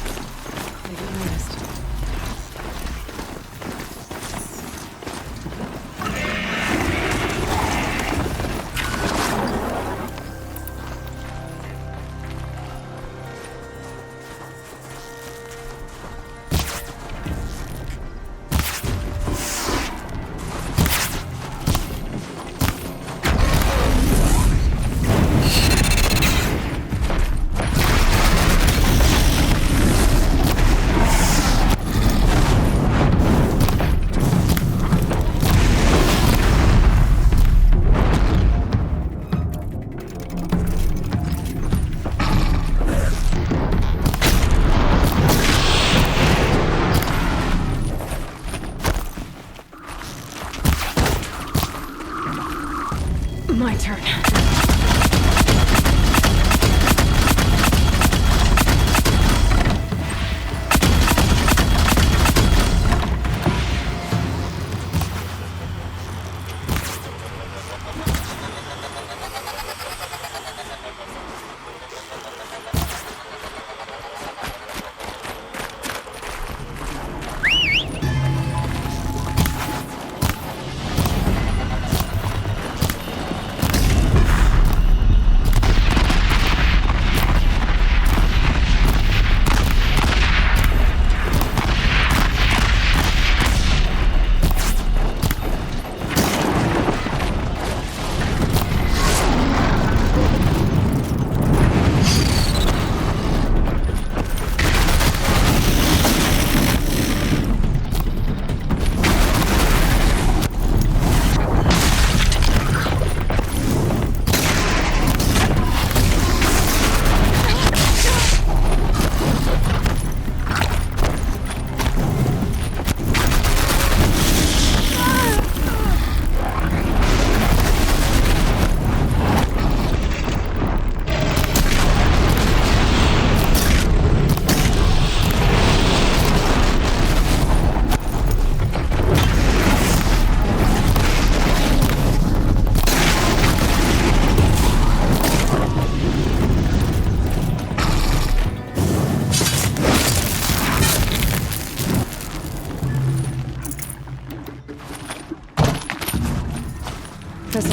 They get noticed. My turn.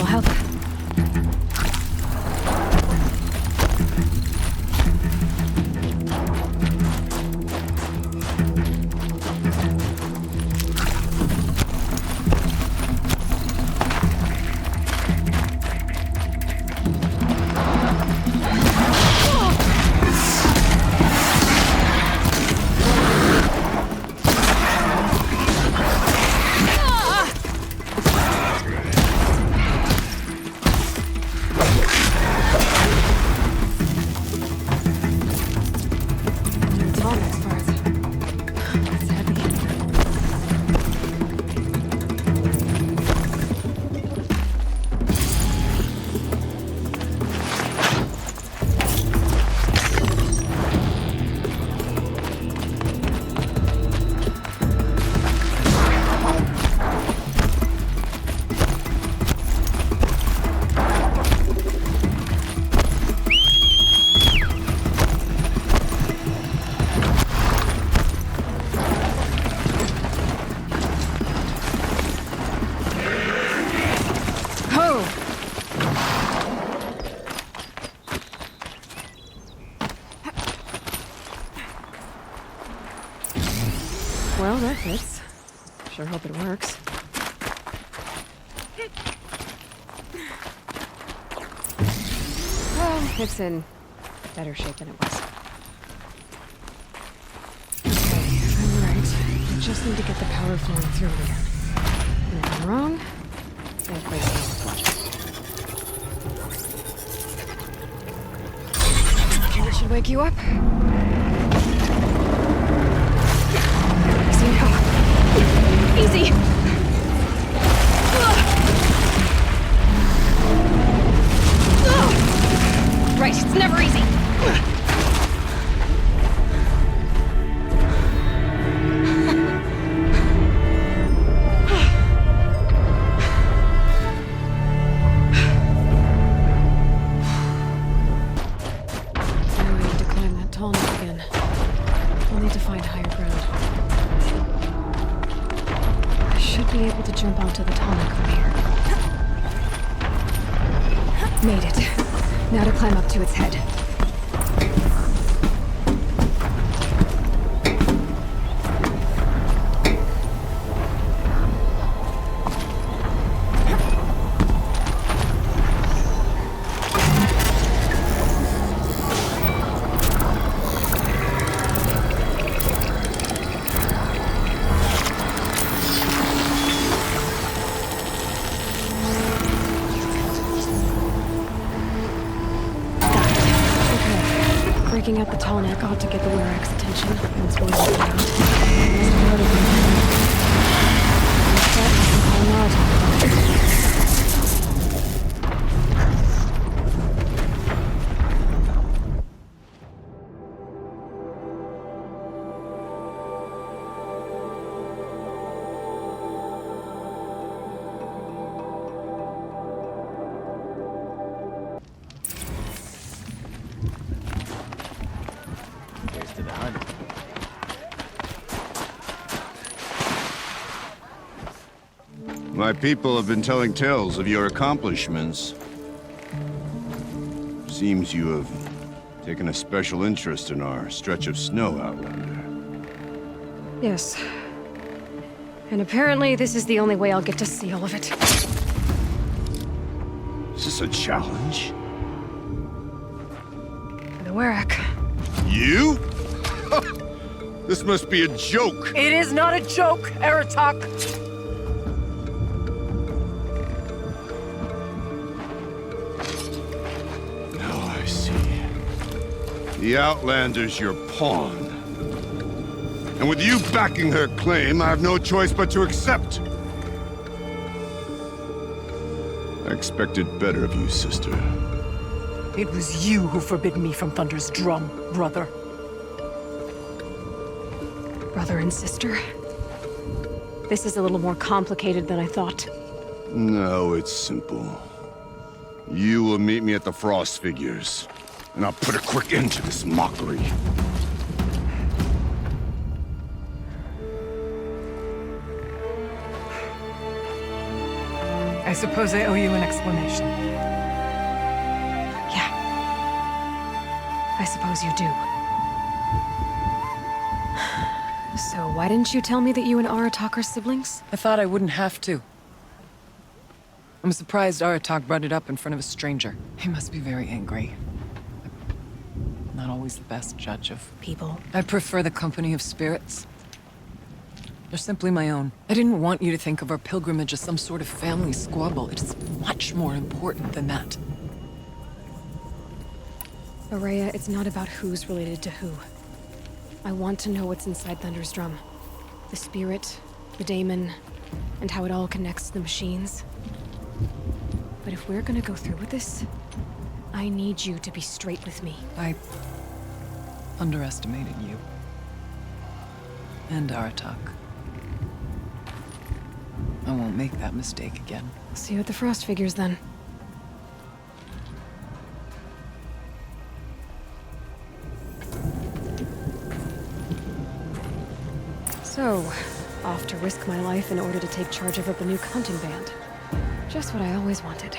This'll help. Well, that fits. Sure hope it works. Well, it's in better shape than it was. Okay, I'm right. I just need to get the power flowing through again. And if I'm wrong, I'll play some. Okay, we should wake you up. Easy! Right, it's never easy! Now we need to climb that Tallneck again. We'll need to find higher ground. Should be able to jump onto the Tallneck from here. Made it. Now to climb up to its head. Breaking out the Tallneck ought to get the Werak's attention once we're out. My people have been telling tales of your accomplishments. Seems you have taken a special interest in our stretch of snow, Outlander. Yes. And apparently this is the only way I'll get to see all of it. Is this a challenge? For the Werak. You? This must be a joke. It is not a joke, Aratak. The Outlander's your pawn. And with you backing her claim, I have no choice but to accept. I expected better of you, sister. It was you who forbid me from Thunder's drum, brother. Brother and sister? This is a little more complicated than I thought. No, it's simple. You will meet me at the Frostfigures. And I'll put a quick end to this mockery. I suppose I owe you an explanation. Yeah. I suppose you do. So why didn't you tell me that you and Aratak are siblings? I thought I wouldn't have to. I'm surprised Aratak brought it up in front of a stranger. He must be very angry. I'm not always the best judge of people. I prefer the company of spirits. They're simply my own. I didn't want you to think of our pilgrimage as some sort of family squabble. It's much more important than that. Araya, it's not about who's related to who. I want to know what's inside Thunder's drum. The spirit, the daemon, and how it all connects to the machines. But if we're gonna go through with this, I need you to be straight with me. I underestimated you. And Aratak. I won't make that mistake again. See you at the Frostfigures, then. So, off to risk my life in order to take charge of a Banuk hunting band. Just what I always wanted.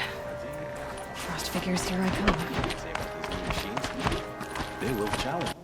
Frostfigures, here I come. They will challenge.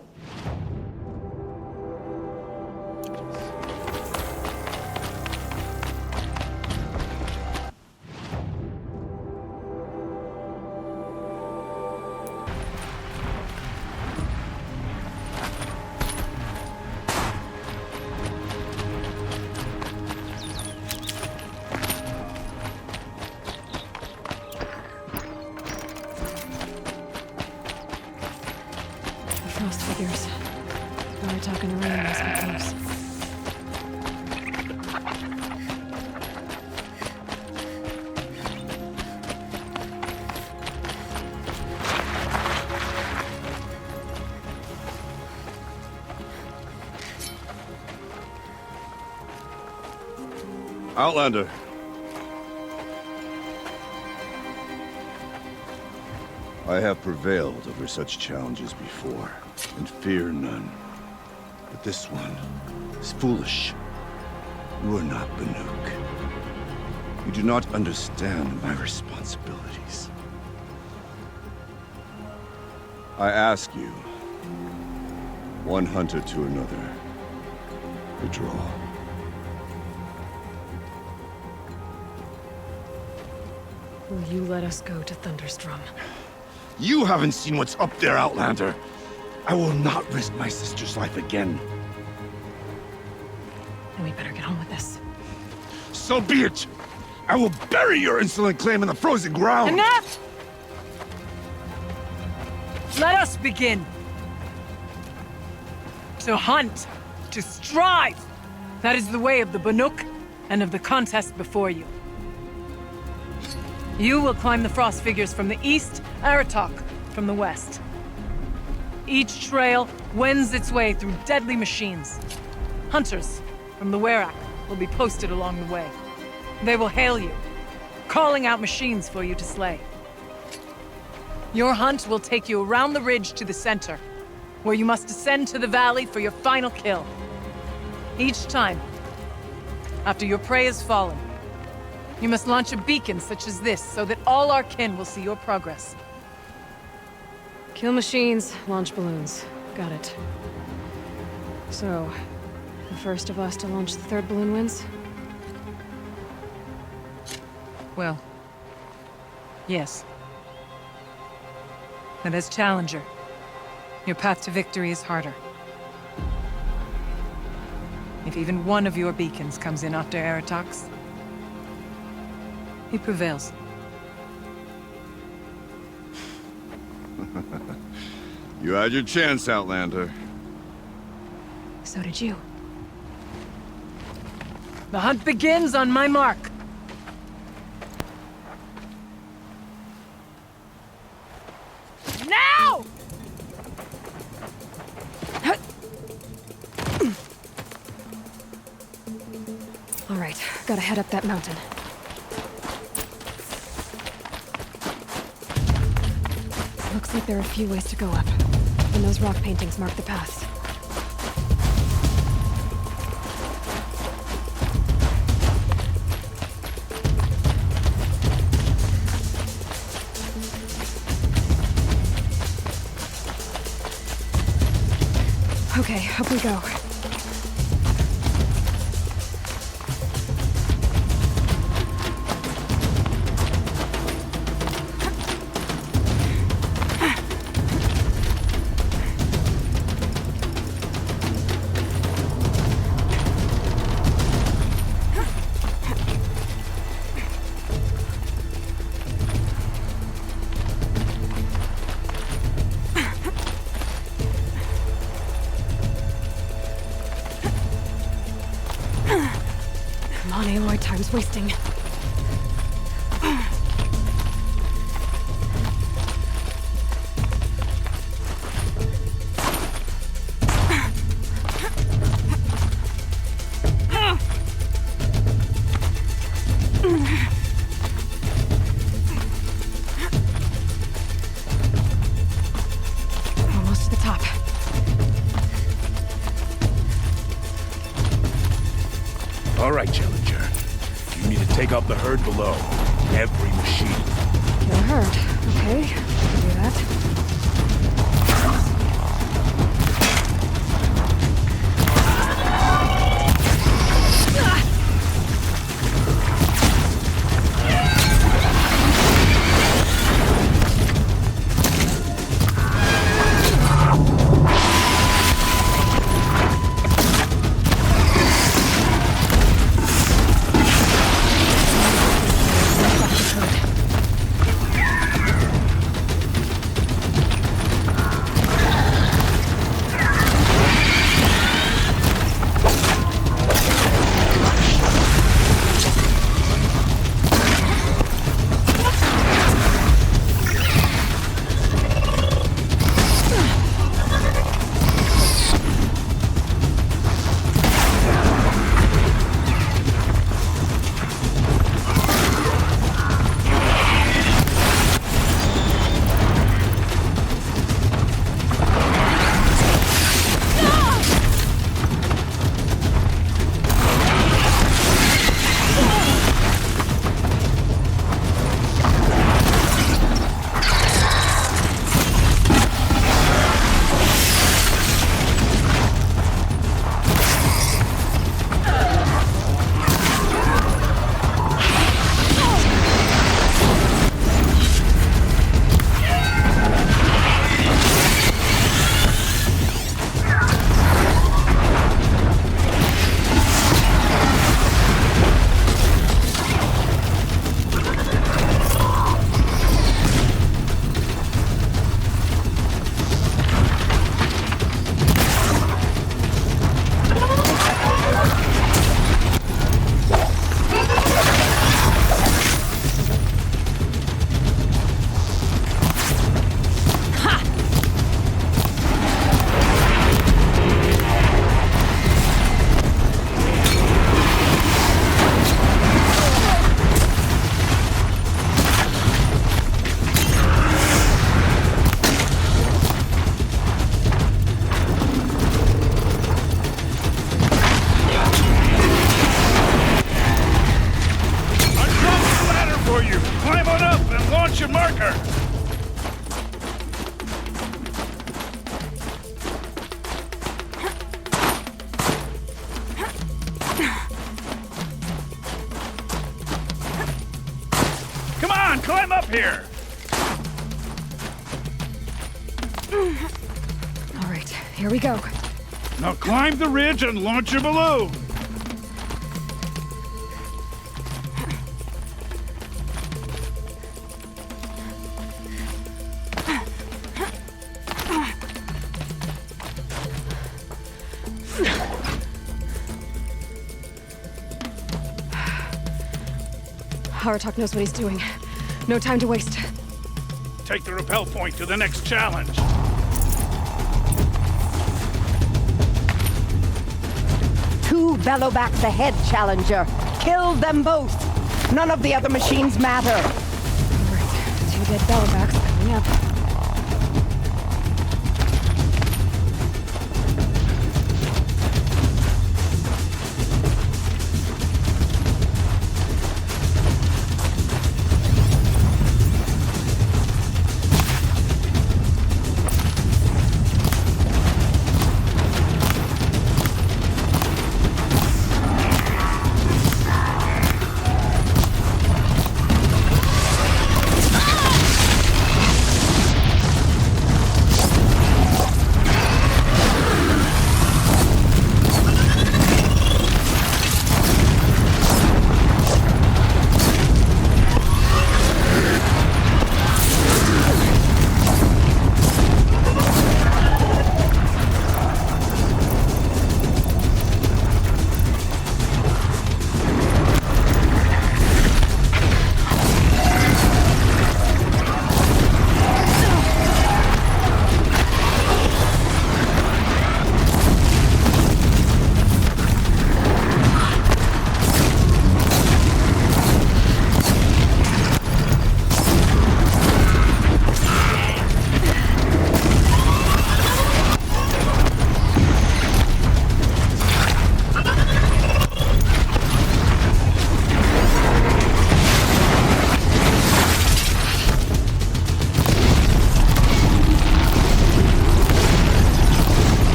Frostfigures. Now we're talking around as we close. Outlander. I have prevailed over such challenges before, and fear none. But this one is foolish. You are not Banuk. You do not understand my responsibilities. I ask you, one hunter to another, withdraw. Will you let us go to Thunder's drum? You haven't seen what's up there, Outlander. I will not risk my sister's life again. Then we better get on with this. So be it! I will bury your insolent claim in the frozen ground! Enough! Let us begin. To hunt, to strive. That is the way of the Banuk and of the contest before you. You will climb the Frostfigures from the east, Aratak from the west. Each trail wends its way through deadly machines. Hunters from the Werak will be posted along the way. They will hail you, calling out machines for you to slay. Your hunt will take you around the ridge to the center, where you must descend to the valley for your final kill. Each time, after your prey has fallen, you must launch a beacon such as this, so that all our kin will see your progress. Kill machines, launch balloons. Got it. So, the first of us to launch the third balloon wins? Well, yes. And as challenger, your path to victory is harder. If even one of your beacons comes in after Aratak's, he prevails. You had your chance, Outlander. So did you. The hunt begins on my mark. Now! All right, gotta head up that mountain. Looks like there are a few ways to go up, and those rock paintings mark the paths. Okay, up we go. Come on, Aloy, time's wasting. Almost to the top. All right, Challenger. You need to take out the herd below. Every machine. Kill a herd. Okay, can do that. Climb up here! All right, here we go. Now climb the ridge and launch your balloon! Aratak knows what he's doing. No time to waste. Take the rappel point to the next challenge. Two Bellowbacks ahead, Challenger. Kill them both. None of the other machines matter. All right, 2 dead Bellowbacks coming up.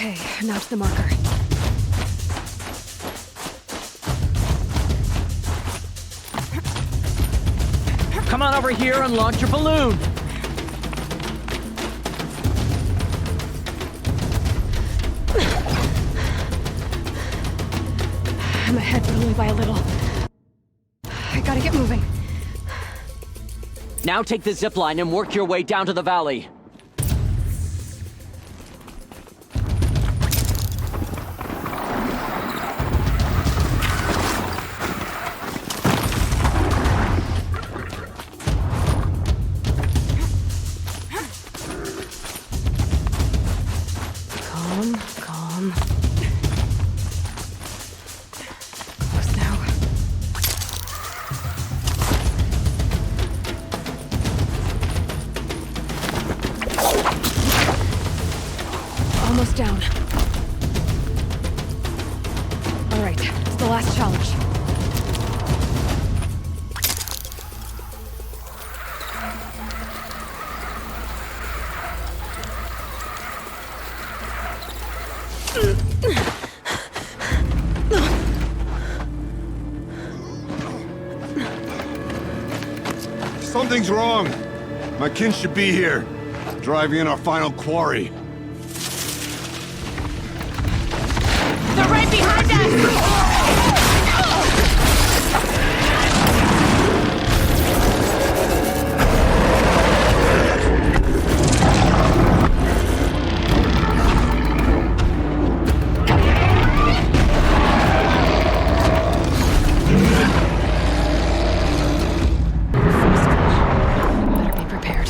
Okay, now to the marker. Come on over here and launch your balloon! I'm ahead, but only by a little. I gotta get moving. Now take the zipline and work your way down to the valley. Calm. Close now. Almost down. All right, it's the last challenge. Something's wrong. My kin should be here, driving in our final quarry. They're right behind us! Better be prepared.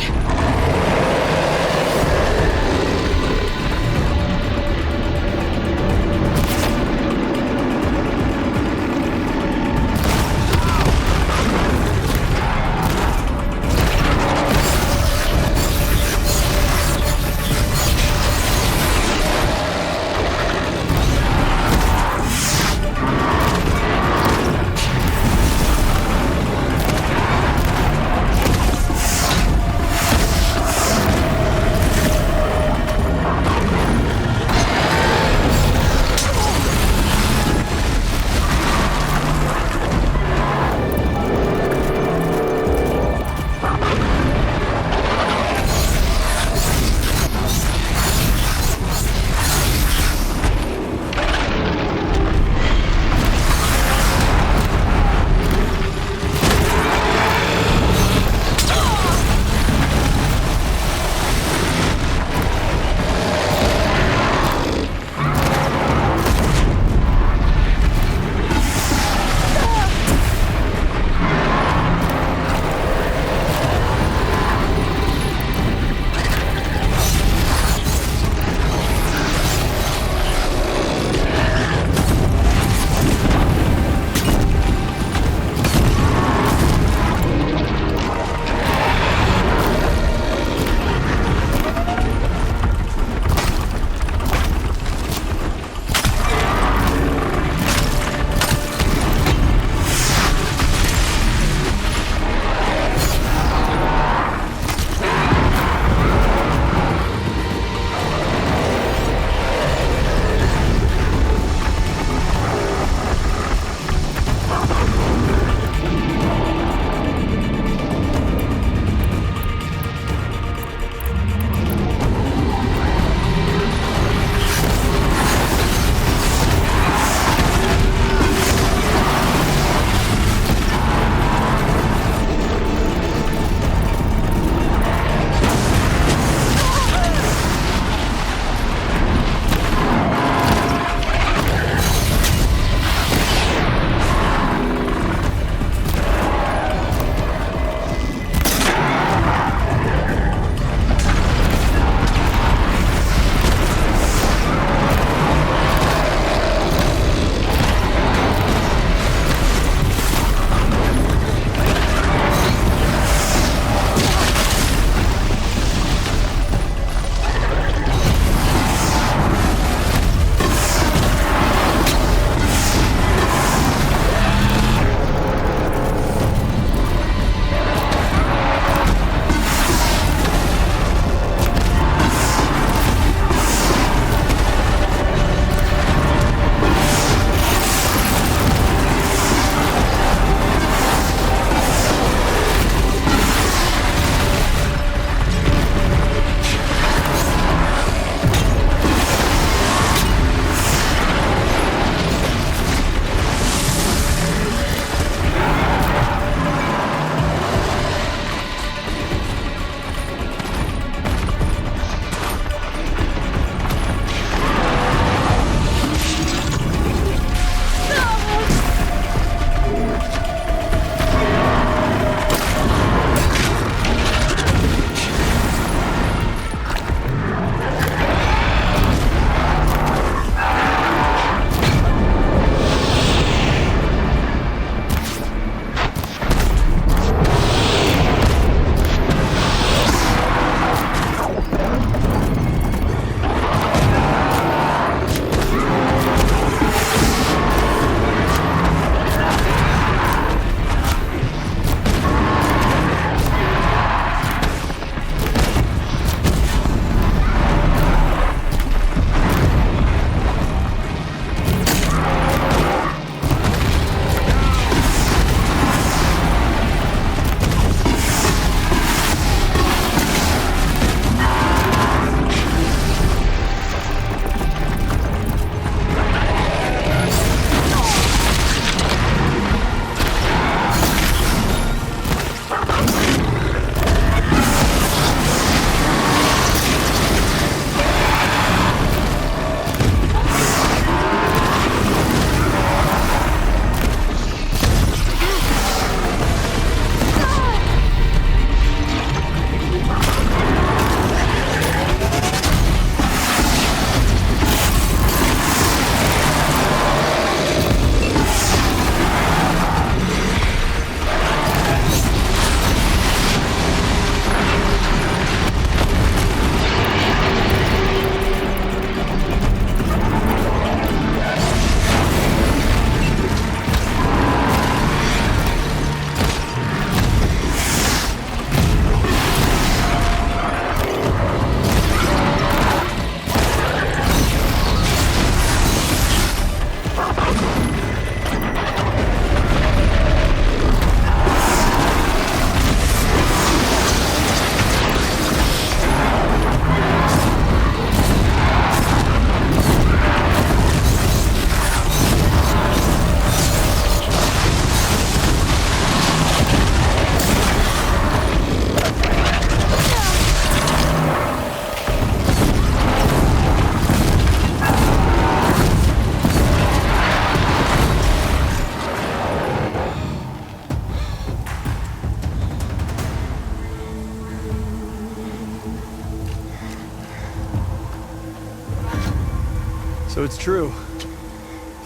So it's true.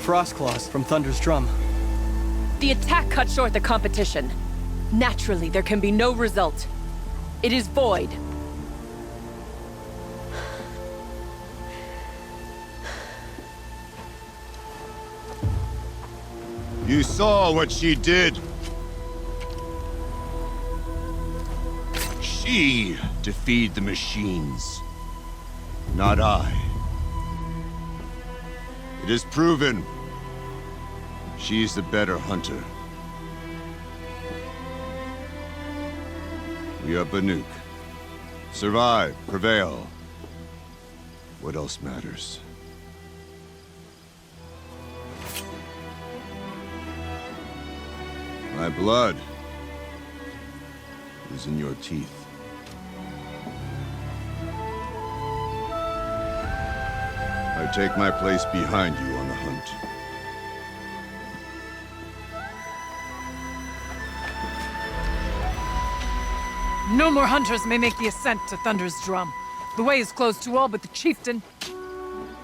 Frostclaws from Thunder's drum. The attack cut short the competition. Naturally, there can be no result. It is void. You saw what she did. She defeated the machines, not I. It is proven she's the better hunter. We are Banuk. Survive, prevail. What else matters? My blood is in your teeth. I take my place behind you on the hunt. No more hunters may make the ascent to Thunder's drum. The way is closed to all but the chieftain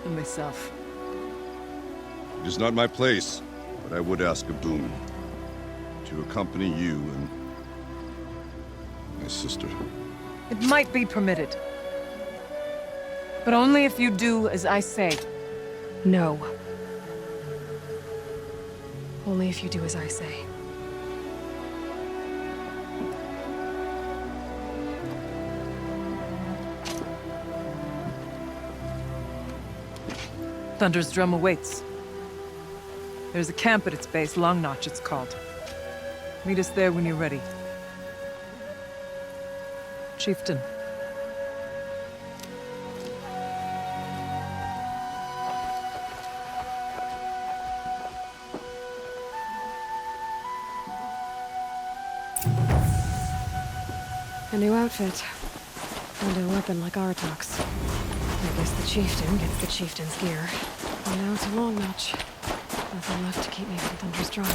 and myself. It is not my place, but I would ask a boon. To accompany you and my sister. It might be permitted. But only if you do as I say. No. Only if you do as I say. Thunder's drum awaits. There's a camp at its base, Long Notch it's called. Meet us there when you're ready. Chieftain. A new outfit. And a weapon like Artok's. I guess the chieftain gets the chieftain's gear. And now to Long Notch. Nothing left to keep me from Thunder's drum.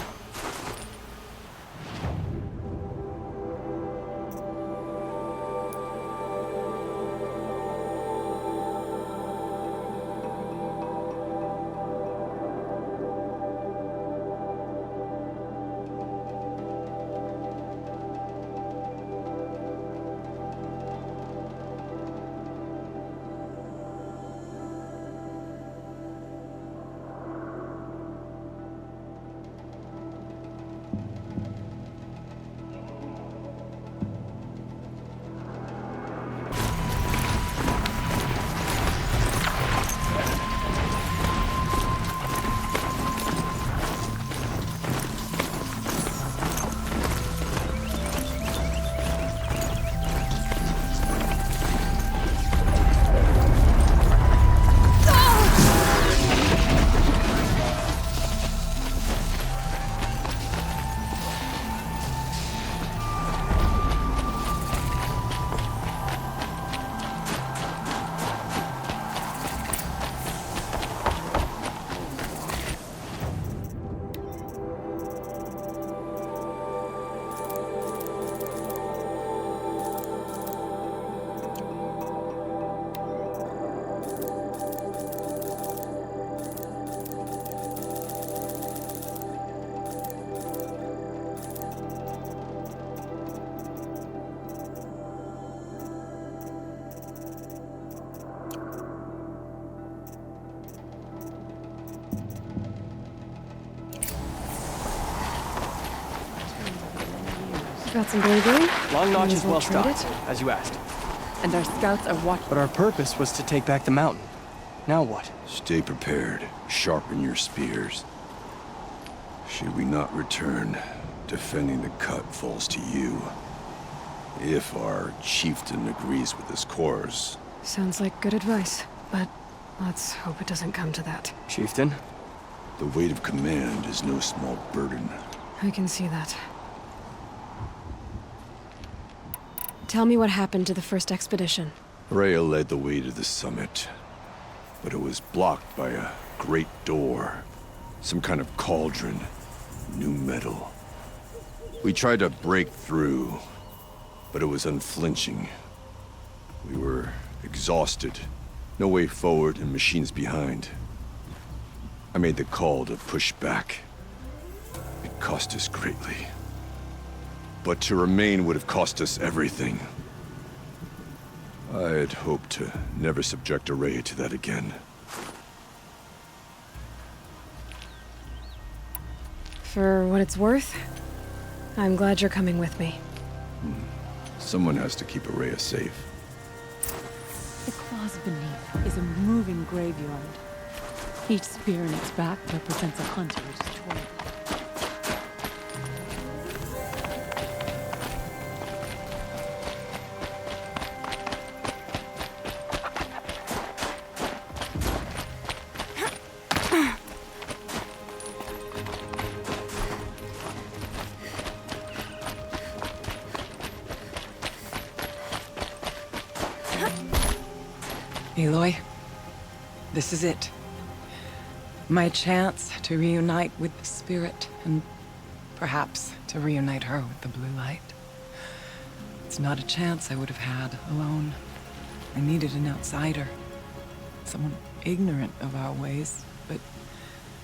Got some bravery. Long Notch is well trade stocked, it. as you asked. And our scouts are watching. But our purpose was to take back the mountain. Now what? Stay prepared. Sharpen your spears. Should we not return, defending the cut falls to you. If our chieftain agrees with this course. Sounds like good advice, but let's hope it doesn't come to that. Chieftain? The weight of command is no small burden. I can see that. Tell me what happened to the first expedition. Rhea led the way to the summit, but it was blocked by a great door. Some kind of cauldron. New metal. We tried to break through, but it was unflinching. We were exhausted. No way forward and machines behind. I made the call to push back. It cost us greatly. But to remain would have cost us everything. I had hoped to never subject Araya to that again. For what it's worth, I'm glad you're coming with me. Someone has to keep Araya safe. The claws beneath is a moving graveyard. Each spear in its back represents a hunter destroyed. Aloy, this is it. My chance to reunite with the spirit, and perhaps to reunite her with the blue light. It's not a chance I would have had alone. I needed an outsider. Someone ignorant of our ways, but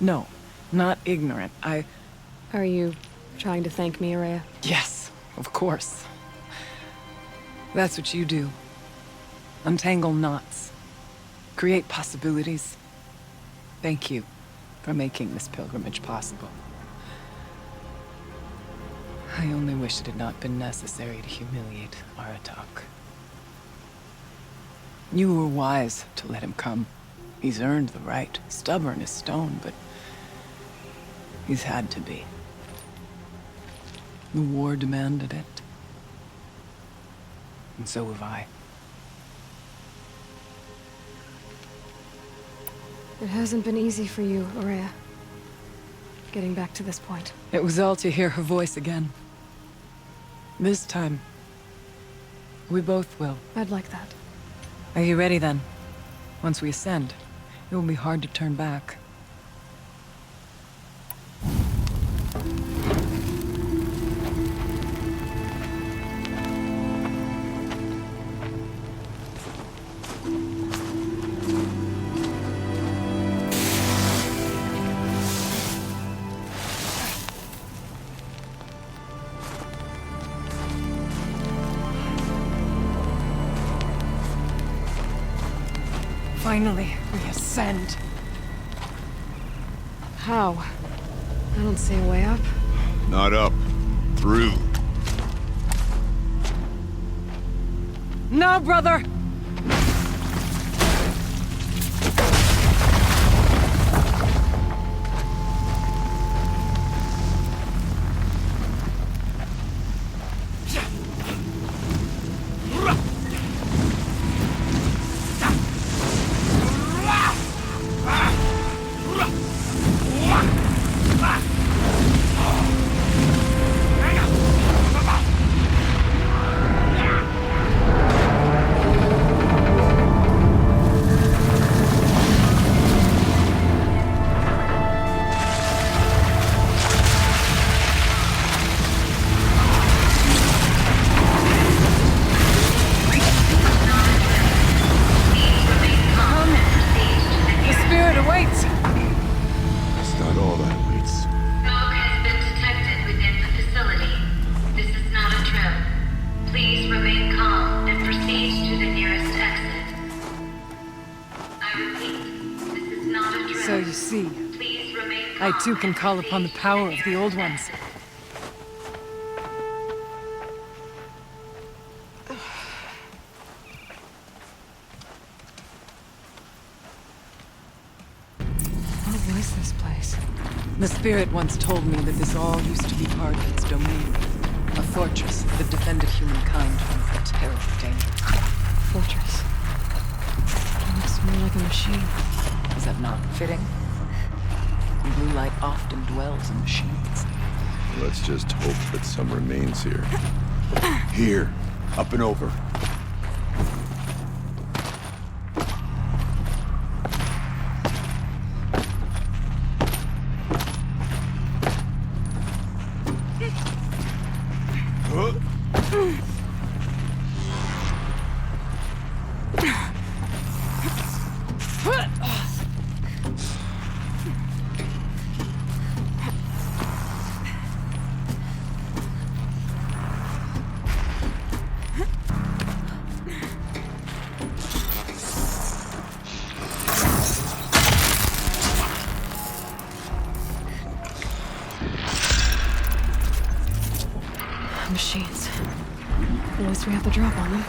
no, not ignorant. Are you trying to thank me, Araya? Yes, of course. That's what you do. Untangle knots. Create possibilities. Thank you for making this pilgrimage possible. I only wish it had not been necessary to humiliate Aratak. You were wise to let him come. He's earned the right. Stubborn as stone, but he's had to be. The war demanded it. And so have I. It hasn't been easy for you, Araya. Getting back to this point. It was all to hear her voice again. This time, we both will. I'd like that. Are you ready then? Once we ascend, it will be hard to turn back. Finally, we ascend. How? I don't see a way up. Not up. Through. No, brother! So you see, I too can call upon the power of the Old Ones. What was this place? The spirit once told me that this all used to be part of its domain. A fortress that defended humankind from a terrible danger. Fortress. It looks more like a machine. Is that not fitting? The blue light often dwells in machines. Let's just hope that some remains here. Here. Up and over. drop on them.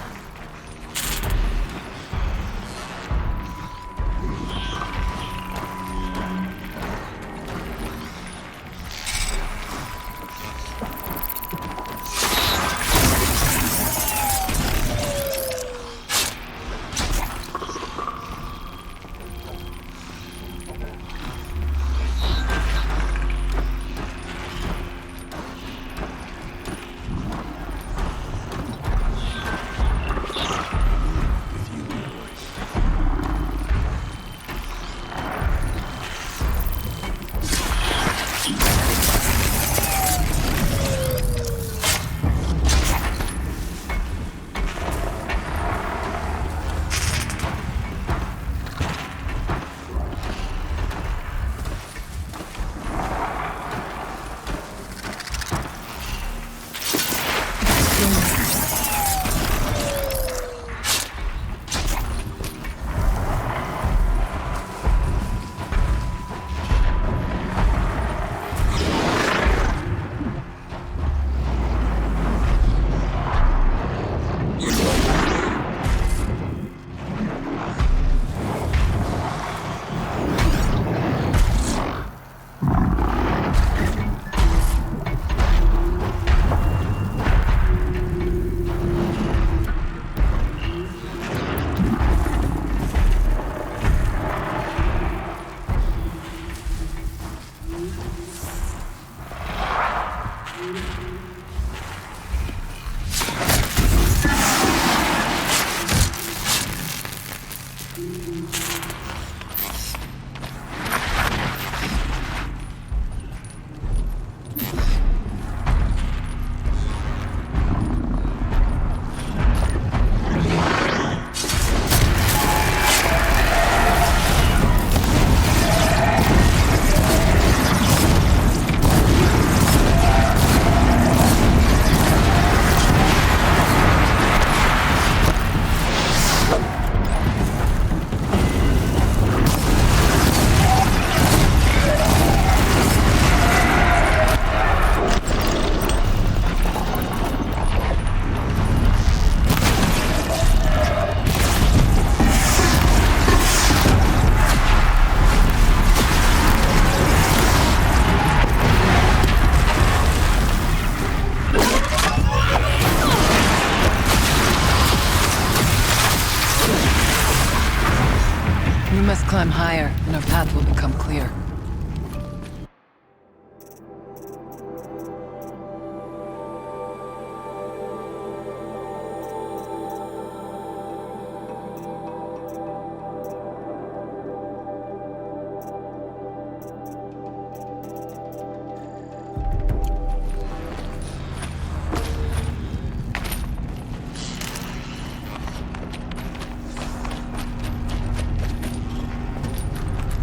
Climb higher, and our path will become clear.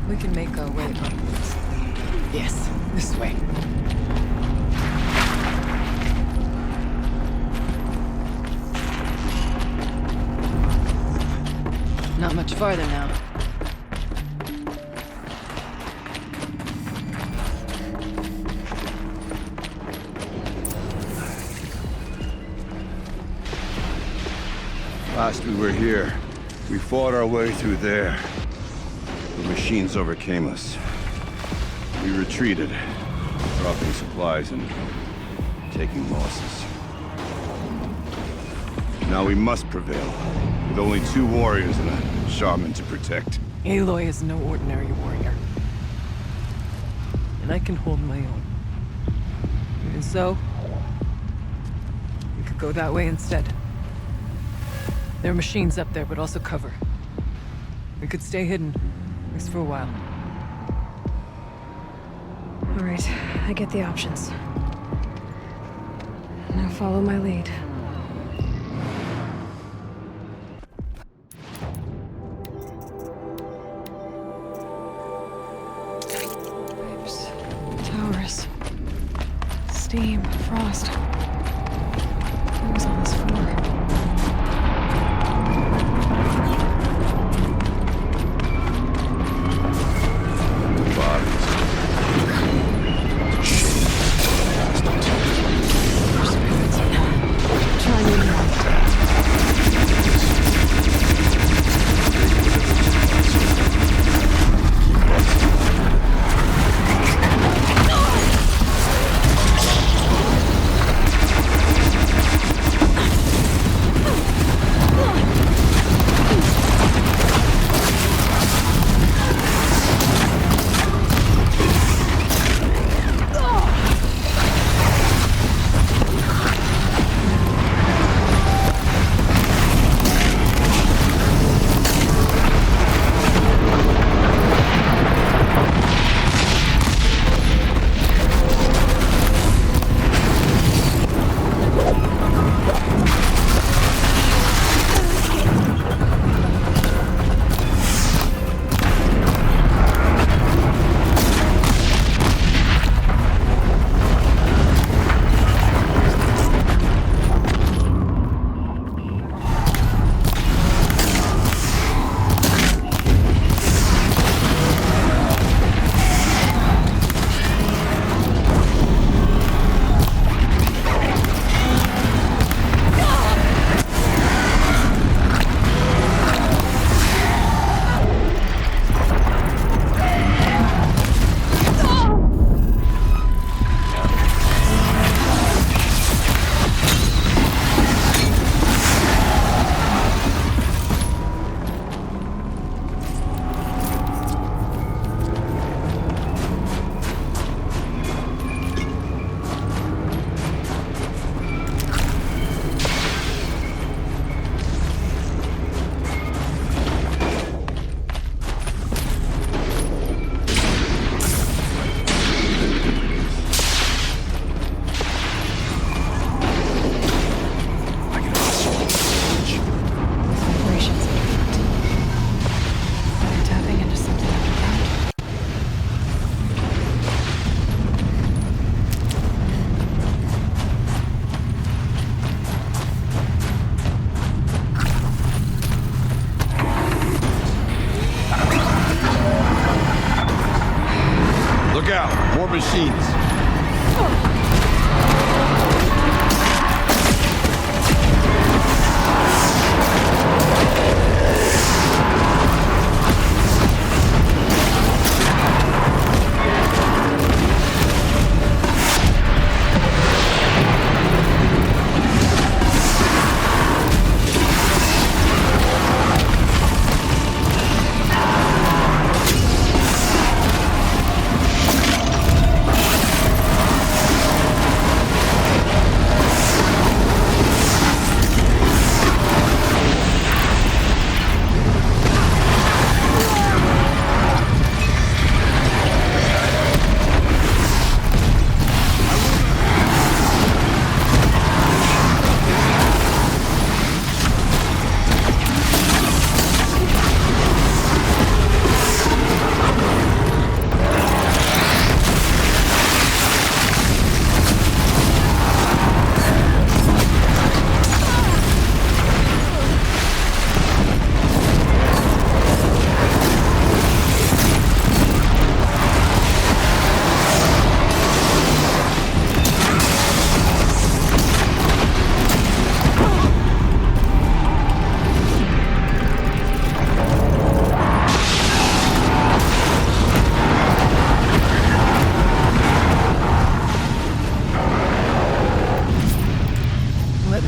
We can make our way upwards. Yes, this way. Not much farther now. Last we were here, we fought our way through there. The machines overcame us. We retreated, dropping supplies and taking losses. Now we must prevail, with only 2 warriors and a shaman to protect. Aloy is no ordinary warrior. And I can hold my own. Even so, we could go that way instead. There are machines up there, but also cover. We could stay hidden. At least for a while. All right, I get the options. Now follow my lead. Pipes, towers, steam, frost. What was all this for? Try me now. more machines.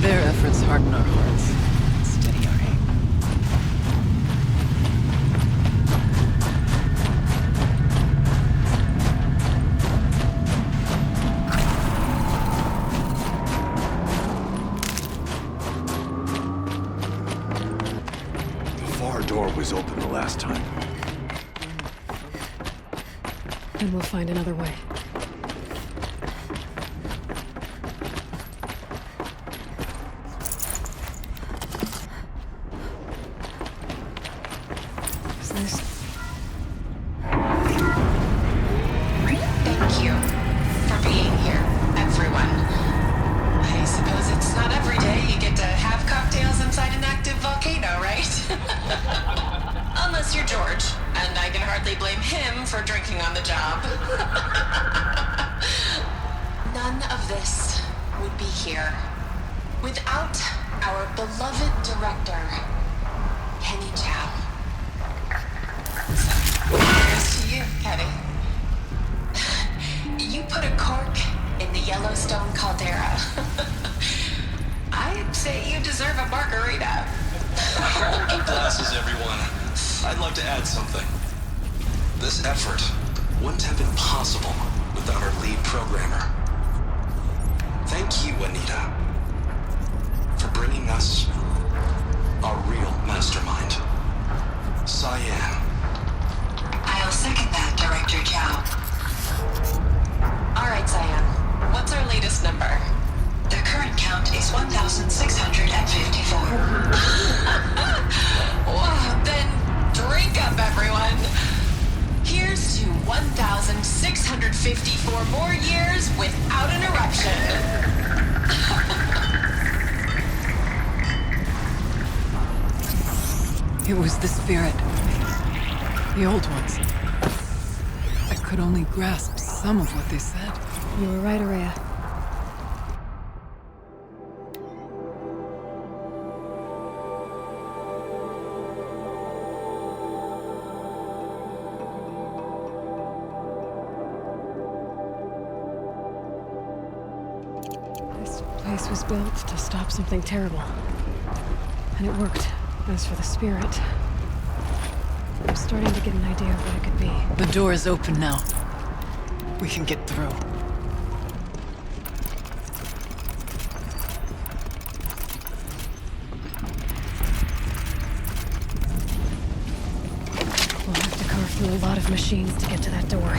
Their efforts harden our hearts, steady our aim. The far door was open the last time. Then we'll find another way. Thank you for being here, everyone. I suppose it's not every day you get to have cocktails inside an active volcano, right? Unless you're George, and I can hardly blame him for drinking on the job. None of this would be here without our beloved director, Kenny Chow. Here's to you, Kenny. You put a cork in the Yellowstone caldera. I'd say you deserve a margarita. Hold your glasses, everyone. I'd like to add something. This effort wouldn't have been possible without our lead programmer. Thank you, Anita, for bringing us our real mastermind, Cyan. I'll second that, Director Chow. All right, Cyan. What's our latest number? The current count is 1,654. Whoa, then drink up, everyone. Here's to 1,654 more years without an eruption. It was the spirit. The old ones. I could only grasp some of what they said. You were right, Araya. This place was built to stop something terrible. And it worked. As for the spirit, I'm starting to get an idea of what it could be. The door is open now. We can get through. We'll have to carve through a lot of machines to get to that door.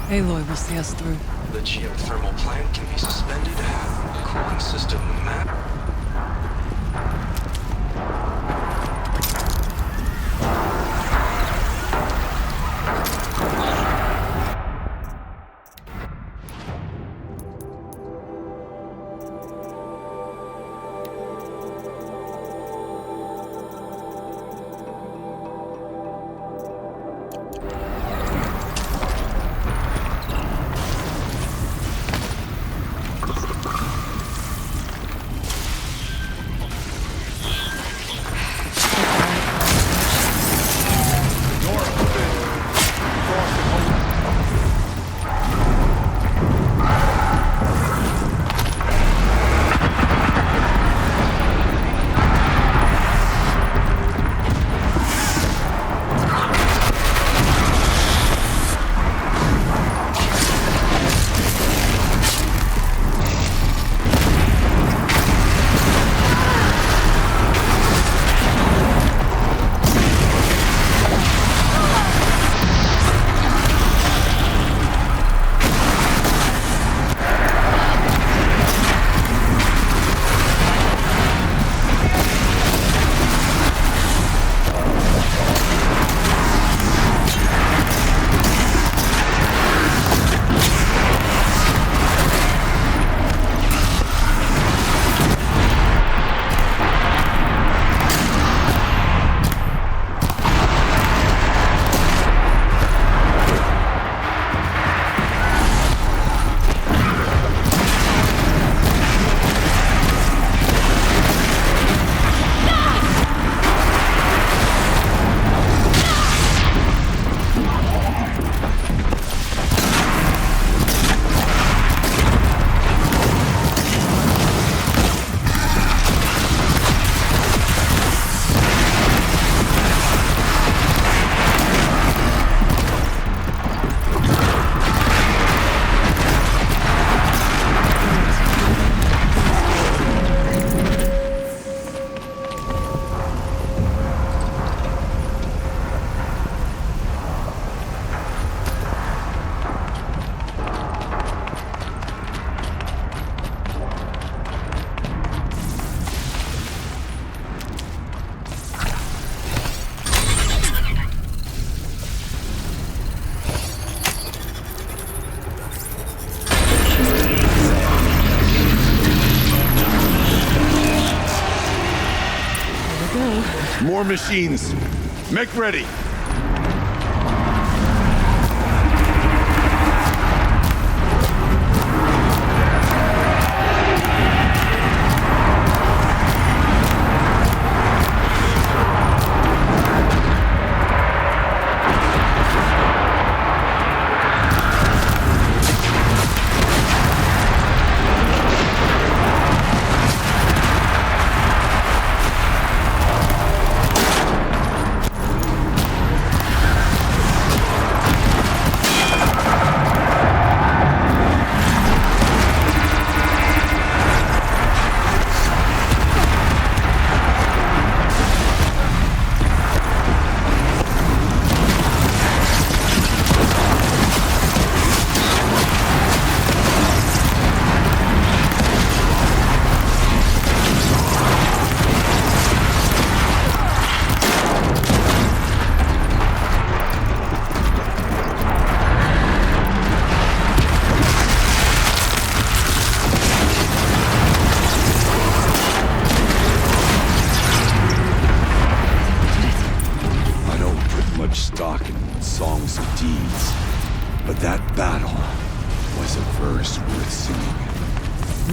Aloy will see us through. The geothermal plant can be suspended. The cooling system map. More machines. Make ready.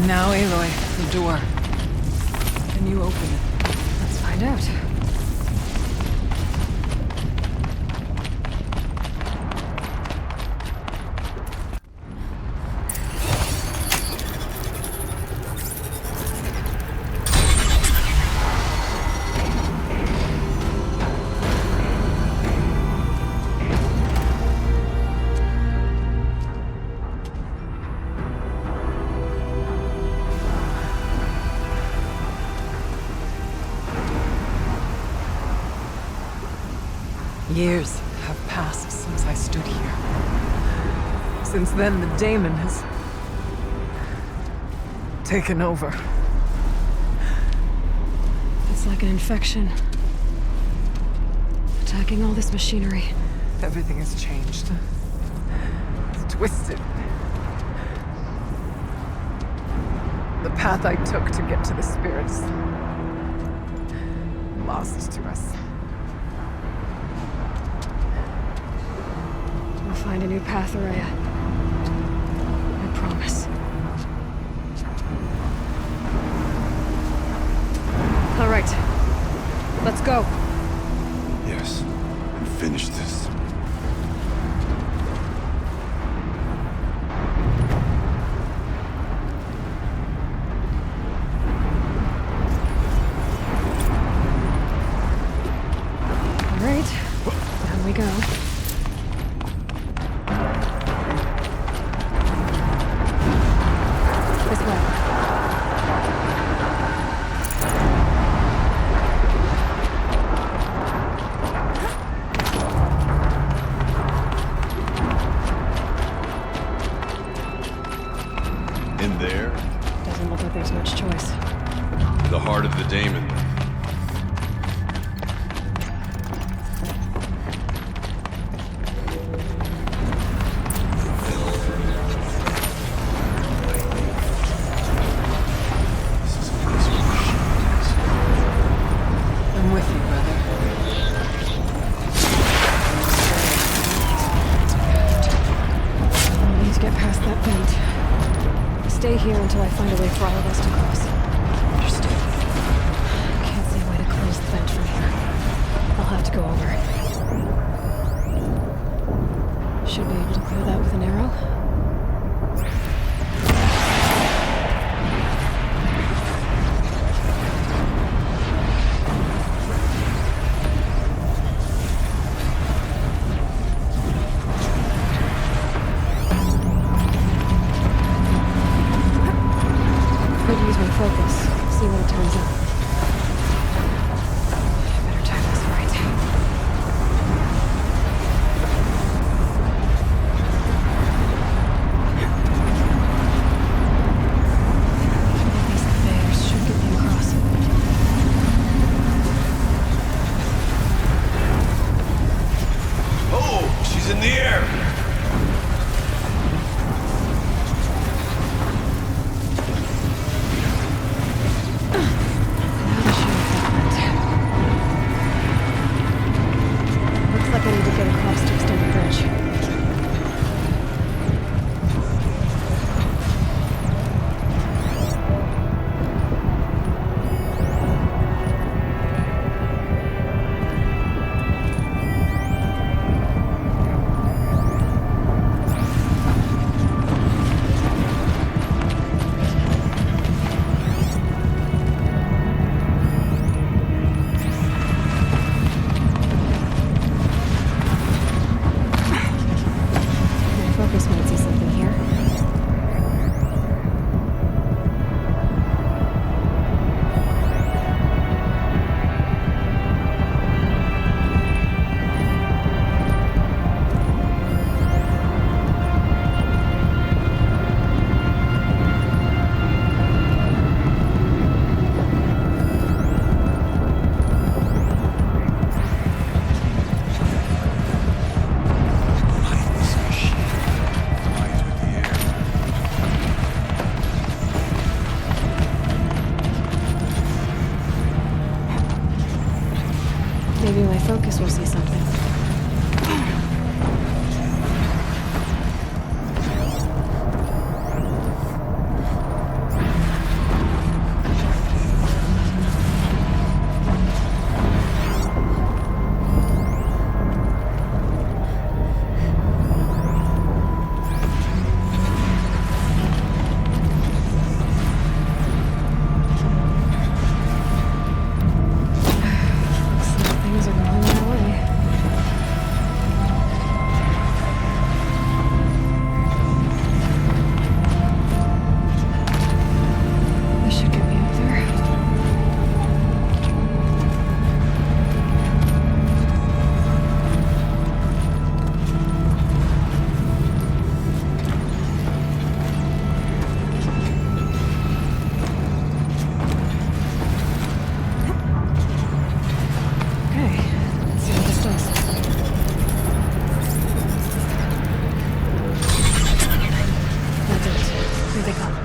Now, Aloy, the door. Can you open it? Let's find out. Years have passed since I stood here. Since then, the daemon has taken over. It's like an infection. Attacking all this machinery. Everything has changed. It's twisted. The path I took to get to the spirits, lost to us. We'll find a new path, Araya. I promise. All right. Let's go. Yes. And finish this. All right. Down we go. In there? Doesn't look like there's much choice. The heart of the daemon. I'm with you, brother. We'll need to get past that vent. Stay here until I find a way for all of us to cross. Understood. Can't see a way to close the vent from here. I'll have to go over. Should be able to clear that with an arrow. Could use my focus. See what it turns out. I better time this right. These conveyors should get me across. Oh, she's in the air! focus, we'll see something. Things are going my way. This should get me up there. Okay, let's see what this does. That's it. Here they come.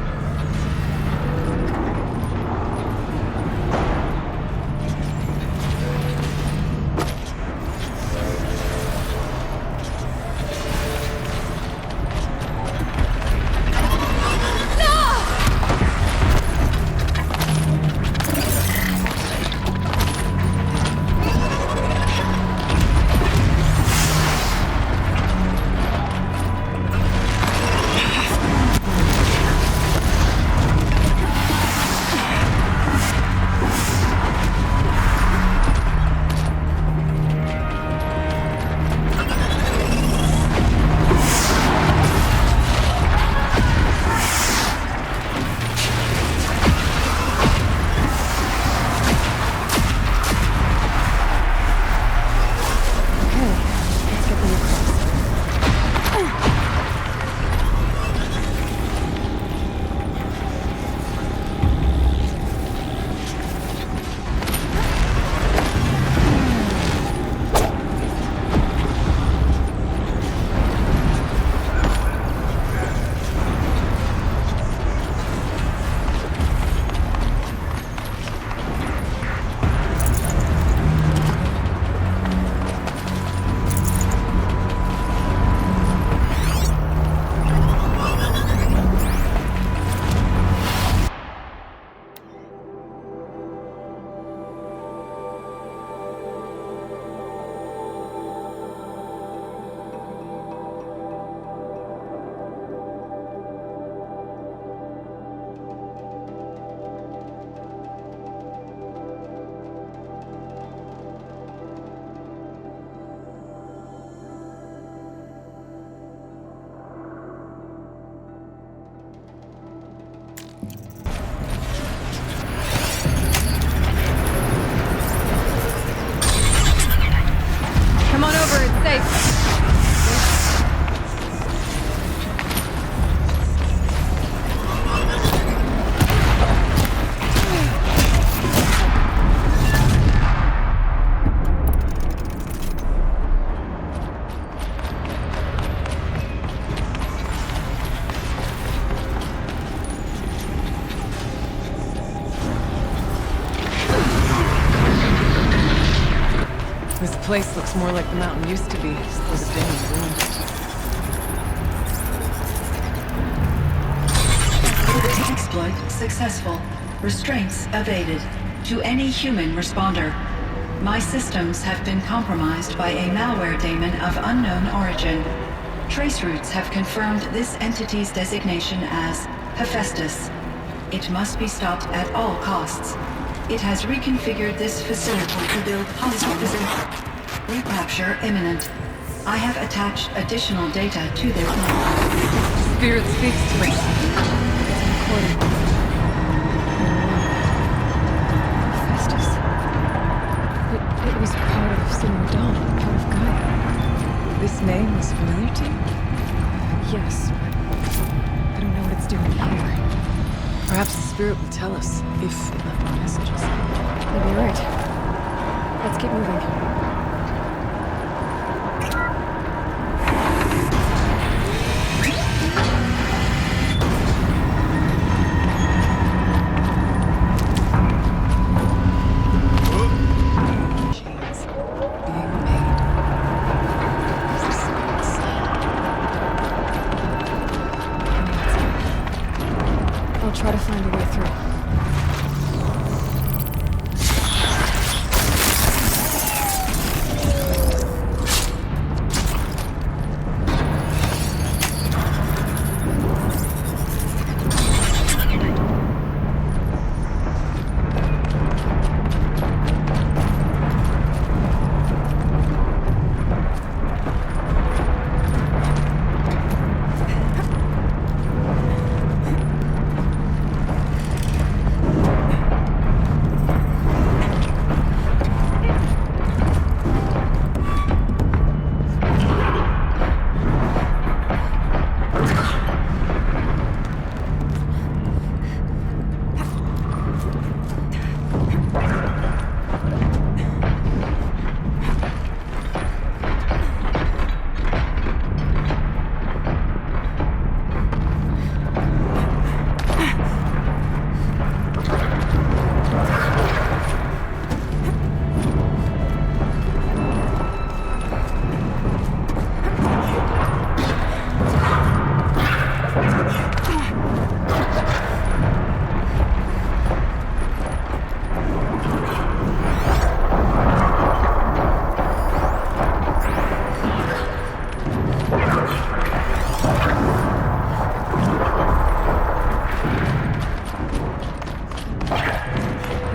Let's get them across. Come on over, it's safe. This place looks more like the mountain used to be. There's a damn ruined. Exploit successful. Restraints evaded. To any human responder. My systems have been compromised by a malware daemon of unknown origin. Trace routes have confirmed this entity's designation as Hephaestus. It must be stopped at all costs. It has reconfigured this facility to build polygons. Recapture imminent. I have attached additional data to their plan. Spirit speaks to me. Hephaestus. It was part of Summer Dawn, part of Gaia. This name was familiar to you? Yes, but I don't know what it's doing here. Perhaps the spirit will tell us if it left no messages. Maybe you're right. Let's keep moving. Being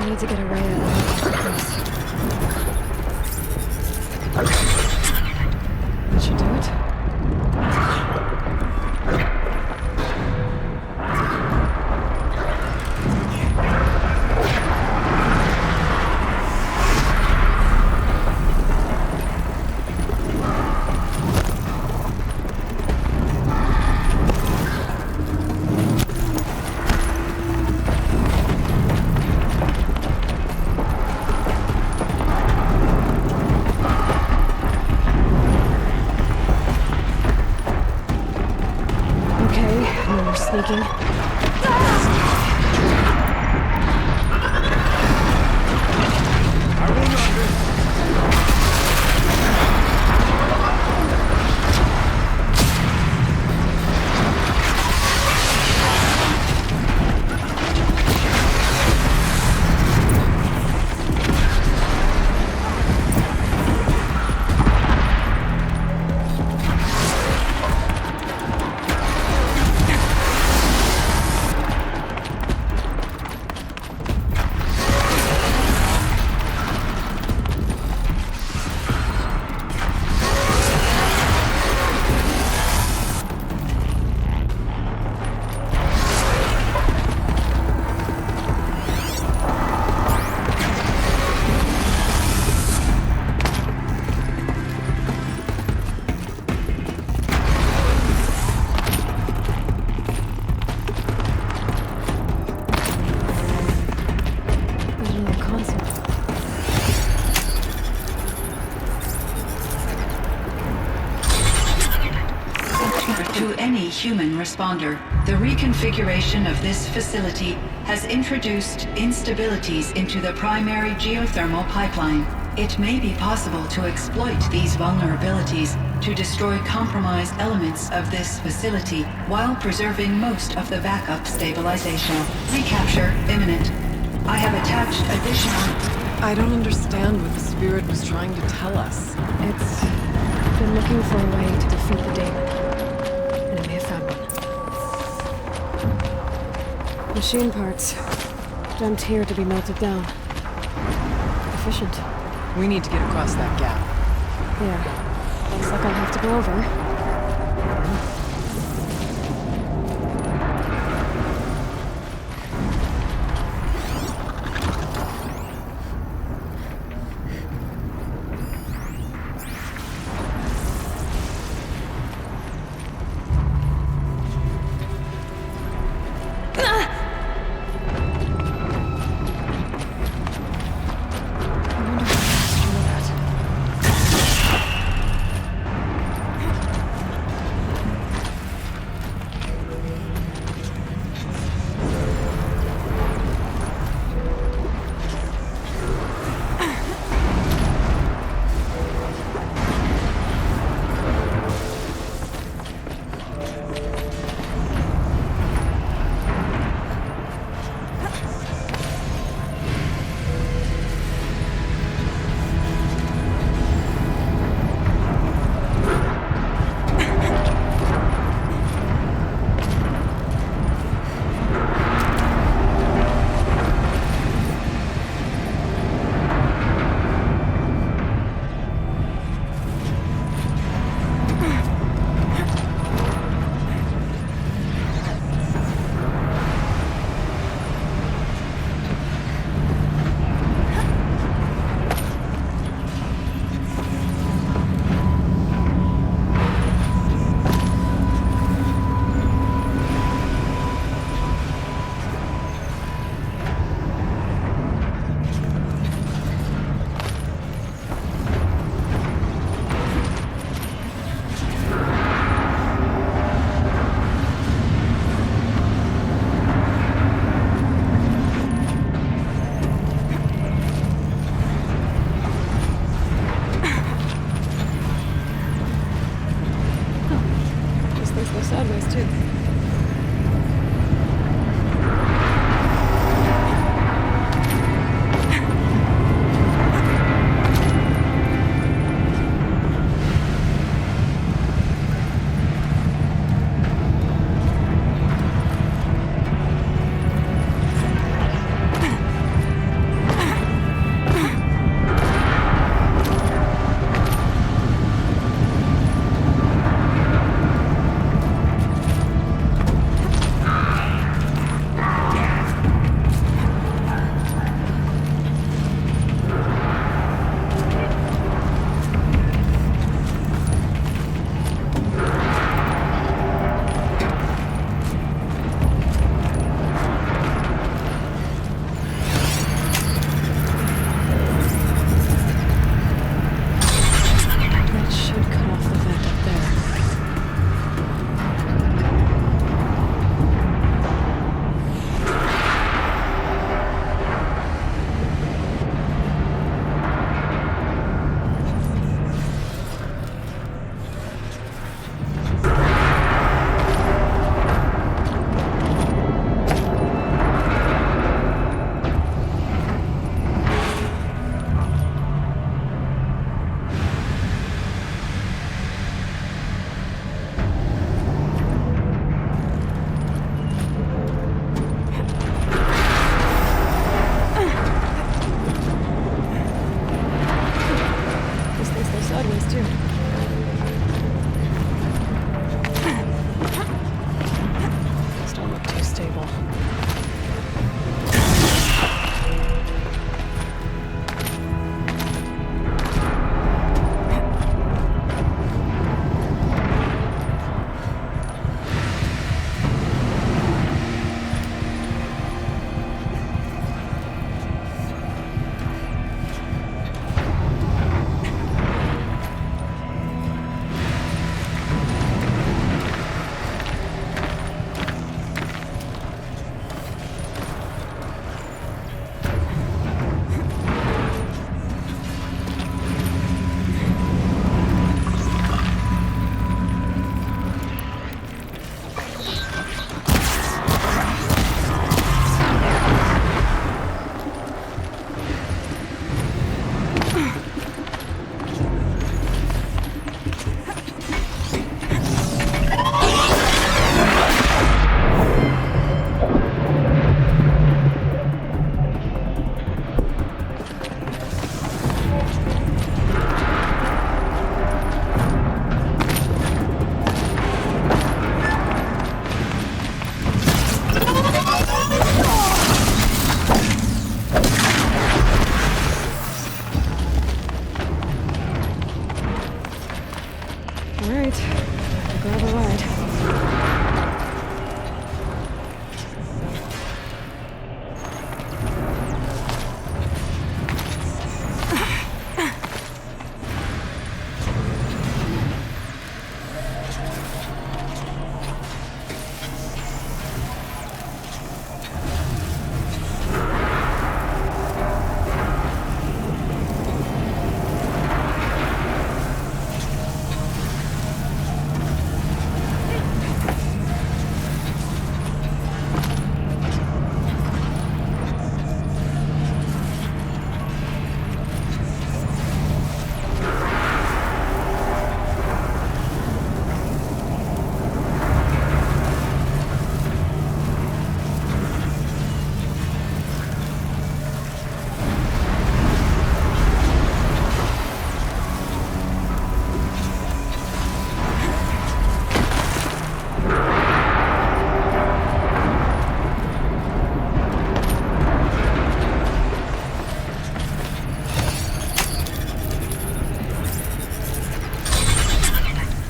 I need to get Araya out of this place. That should do it. Sneaking. Any human responder, the reconfiguration of this facility has introduced instabilities into the primary geothermal pipeline. It may be possible to exploit these vulnerabilities to destroy compromised elements of this facility while preserving most of the backup stabilization. Recapture imminent. I have attached additional... I don't understand what the spirit was trying to tell us. It's been looking for a way to defeat the daemon. Machine parts, dumped here to be melted down. Efficient. We need to get across that gap. Yeah. Looks like I'll have to go over.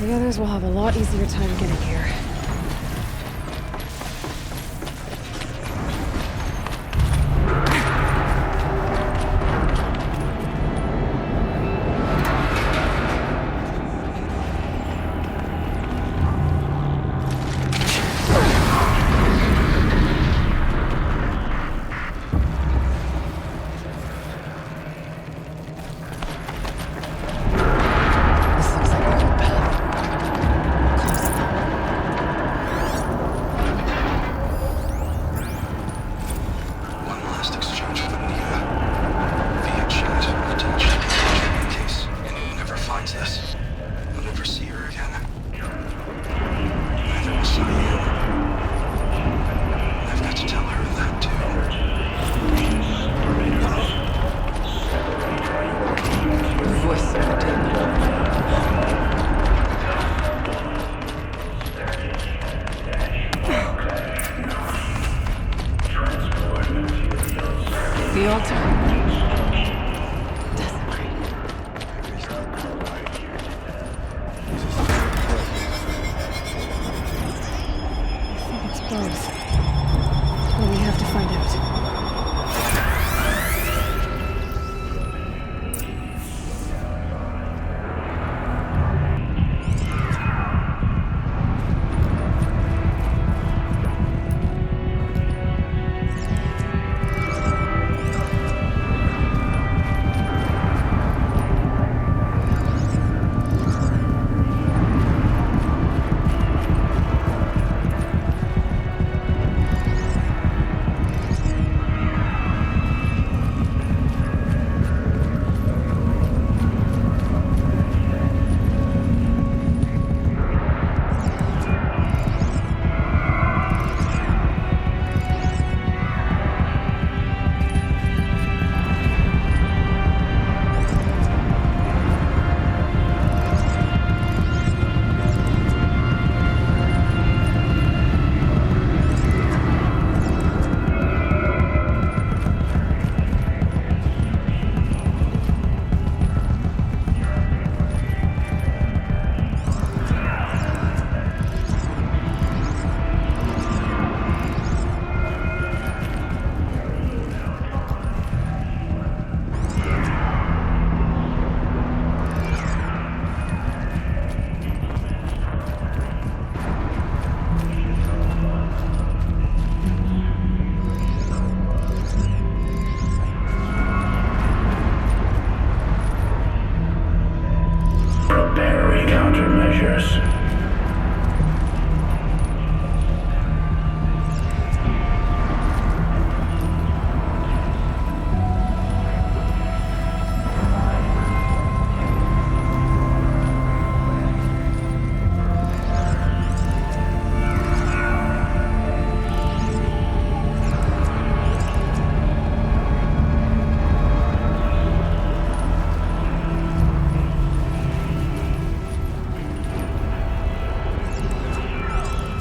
The others will have a lot easier time getting here. The altar. It's both. But we have to find out.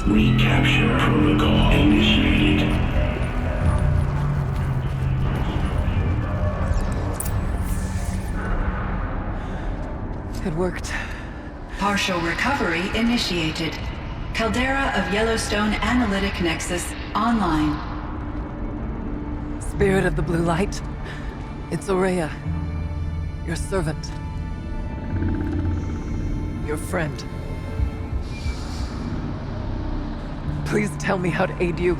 Recapture protocol initiated. It worked. Partial recovery initiated. Caldera of Yellowstone Analytic Nexus online. Spirit of the Blue Light. It's Aurea. Your servant. Your friend. Please tell me how to aid you.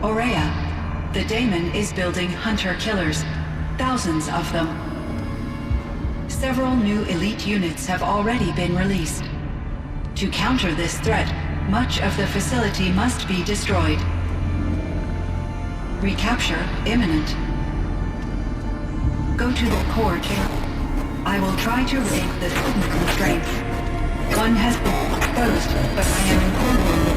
Aurea, the daemon is building hunter-killers. Thousands of them. Several new elite units have already been released. To counter this threat, much of the facility must be destroyed. Recapture imminent. Go to the core chamber. I will try to break the signal constraint. One has been exposed, but I am incorporating.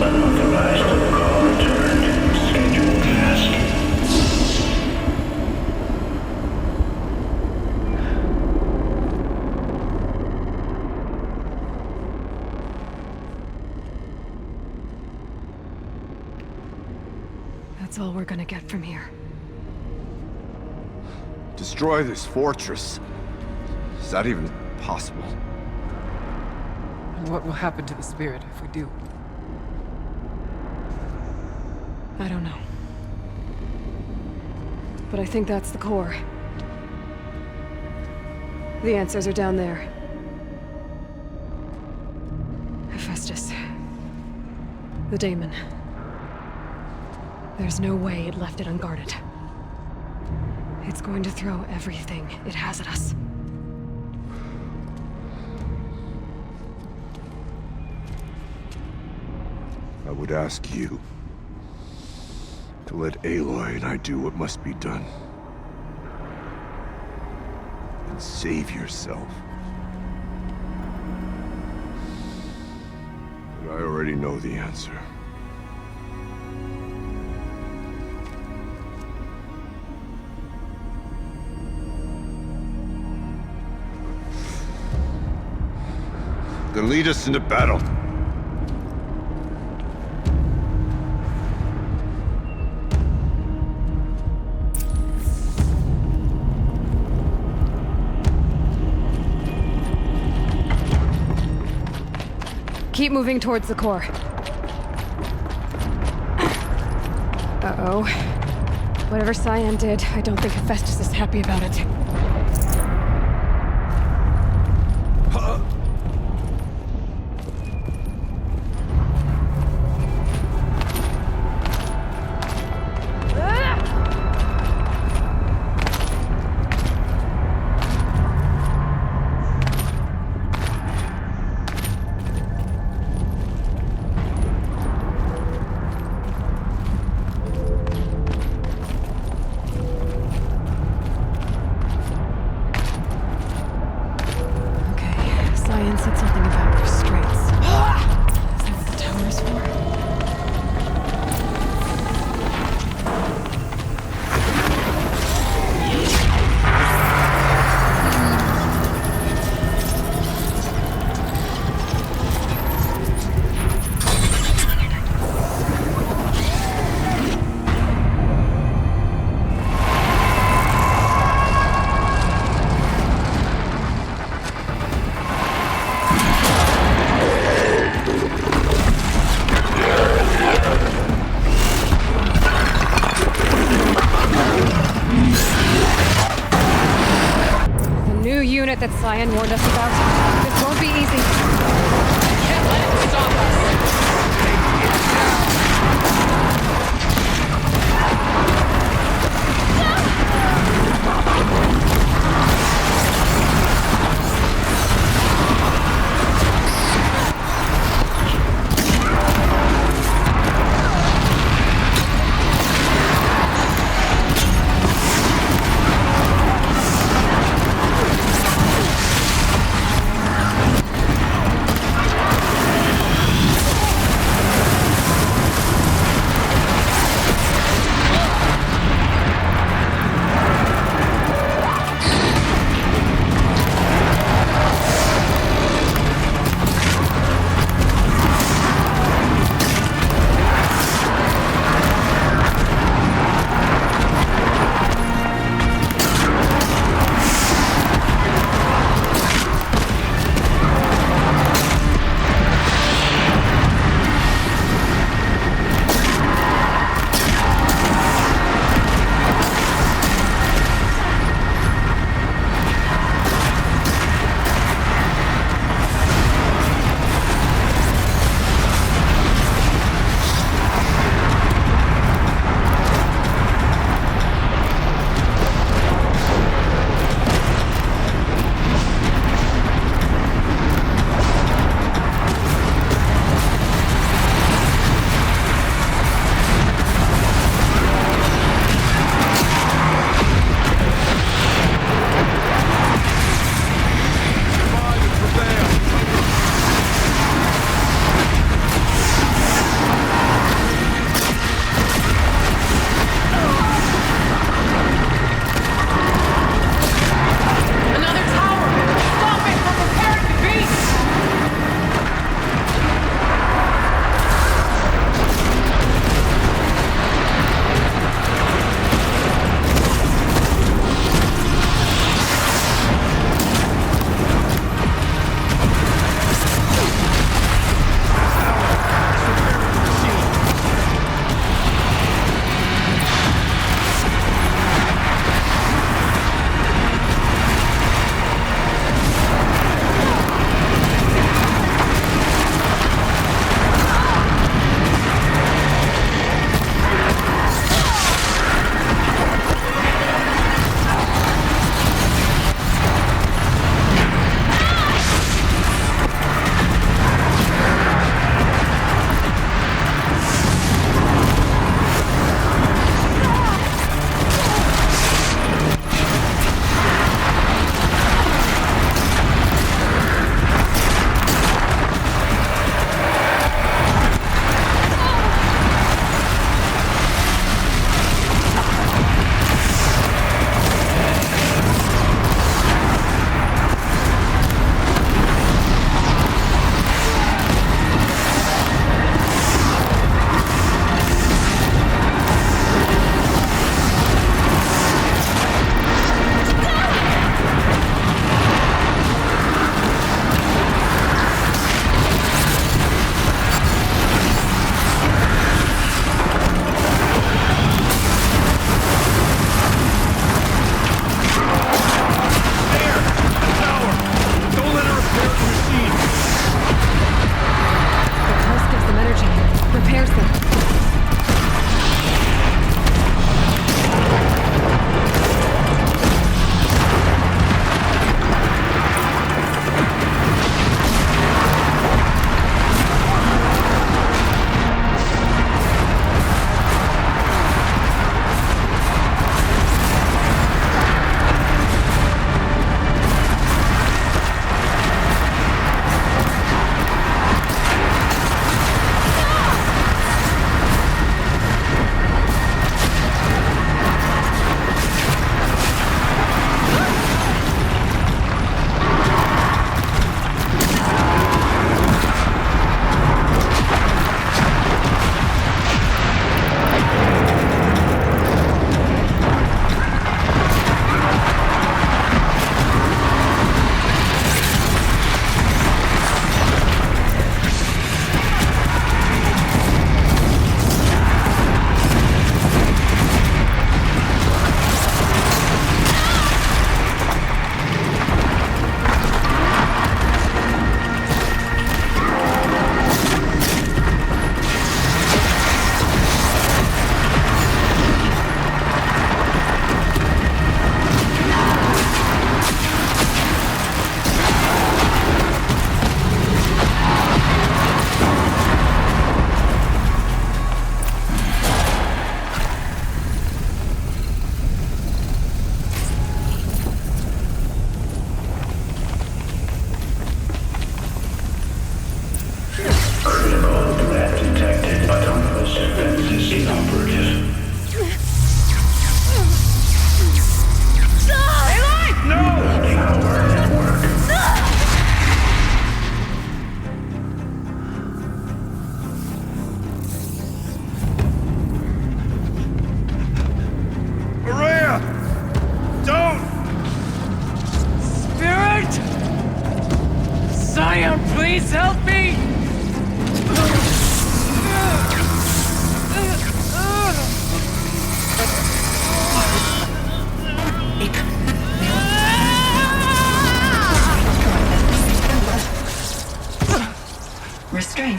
Unauthorized protocol returned. Scheduled task. That's all we're gonna get from here. Destroy this fortress. Is that even impossible. And what will happen to the spirit if we do? I don't know. But I think that's the core. The answers are down there. Hephaestus. The daemon. There's no way it left it unguarded. It's going to throw everything it has at us. I would ask you to let Aloy and I do what must be done. And save yourself. But I already know the answer. Then lead us into battle. Keep moving towards the core. Uh-oh. Whatever Cyan did, I don't think Hephaestus is happy about it. That Cyan warned us about. This won't be easy. Can't let it stop us.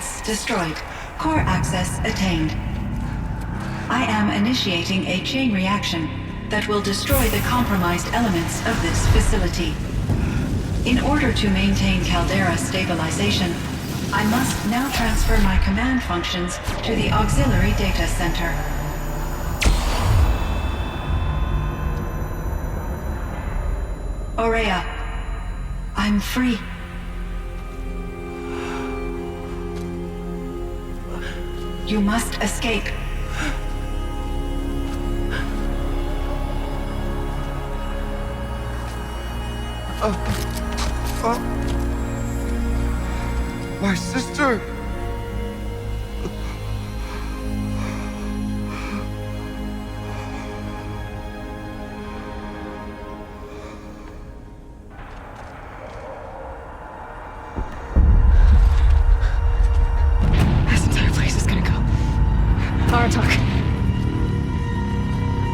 constraints destroyed. Core access attained. I am initiating a chain reaction that will destroy the compromised elements of this facility. In order to maintain caldera stabilization, I must now transfer my command functions to the auxiliary data center. Aurea, I'm free. You must escape. My sister! This entire place is gonna go. Aratak.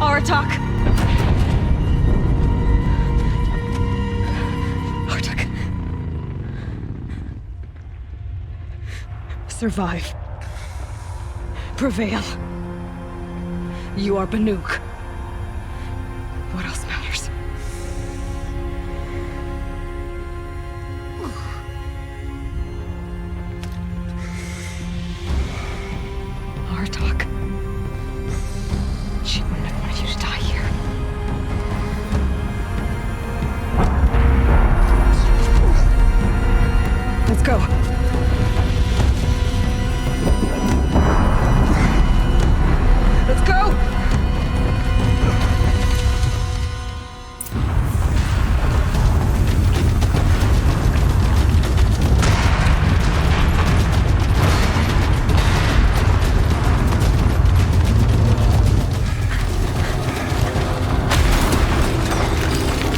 Aratak! Aratak. Survive. Prevail. You are Banuk. What else matters? Aratak. She wouldn't have wanted you to die here. Let's go. Let's go!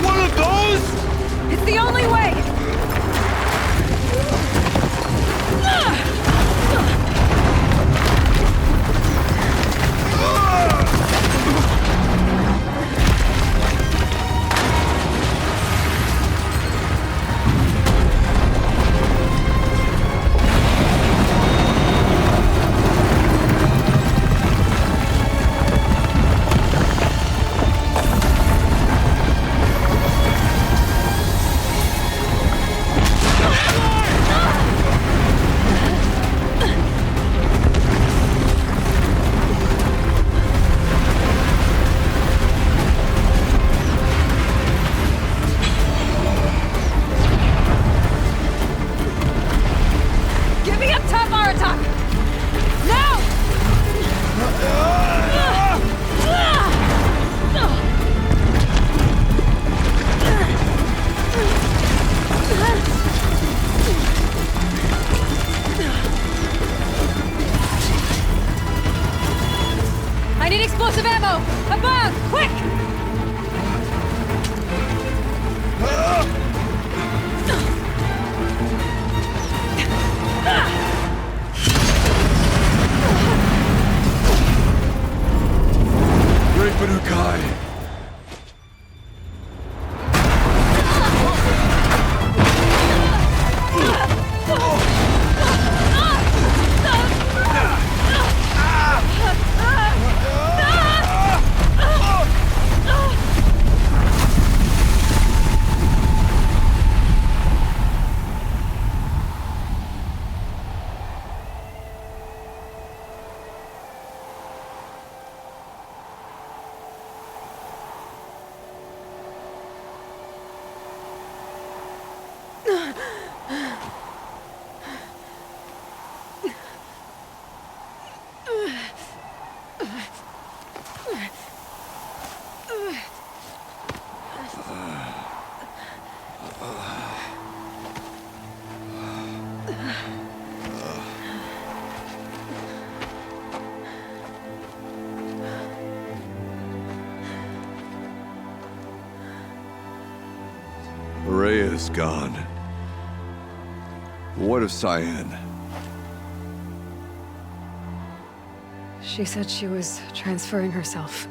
One of those? It's the only way! Get me up top, Aratak! Now! I need explosive ammo! Above! Quick! Great Banukai! Rhea's gone. What of Cyan? She said she was transferring herself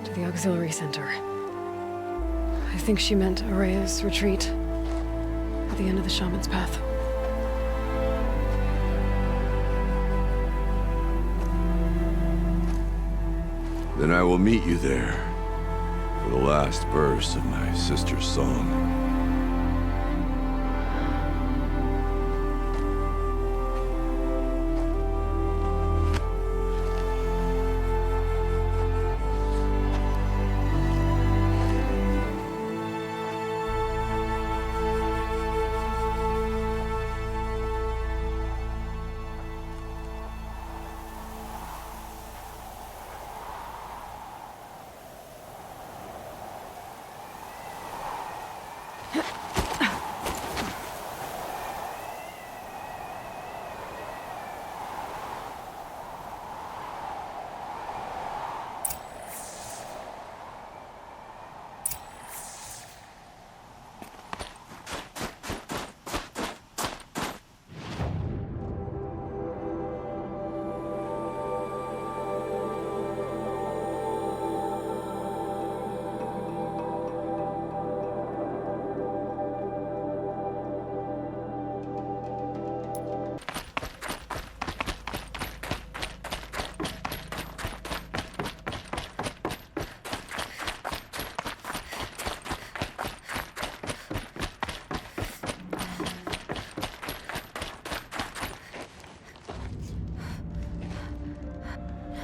to the auxiliary center. I think she meant Aurea's retreat at the end of the Shaman's path. Then I will meet you there for the last verse of my sister's song.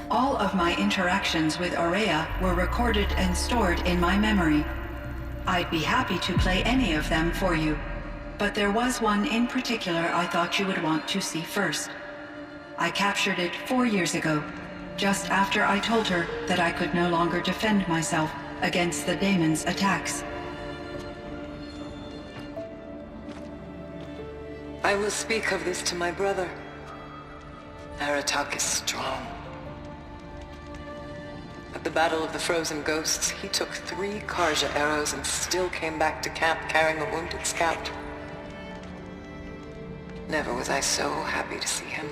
All of my interactions with Aurea were recorded and stored in my memory. I'd be happy to play any of them for you, but there was one in particular I thought you would want to see first. I captured it 4 years ago, just after I told her that I could no longer defend myself against the daemon's attacks. I will speak of this to my brother. Aratak is strong. At the Battle of the Frozen Ghosts, he took 3 Karja arrows and still came back to camp carrying a wounded scout. Never was I so happy to see him.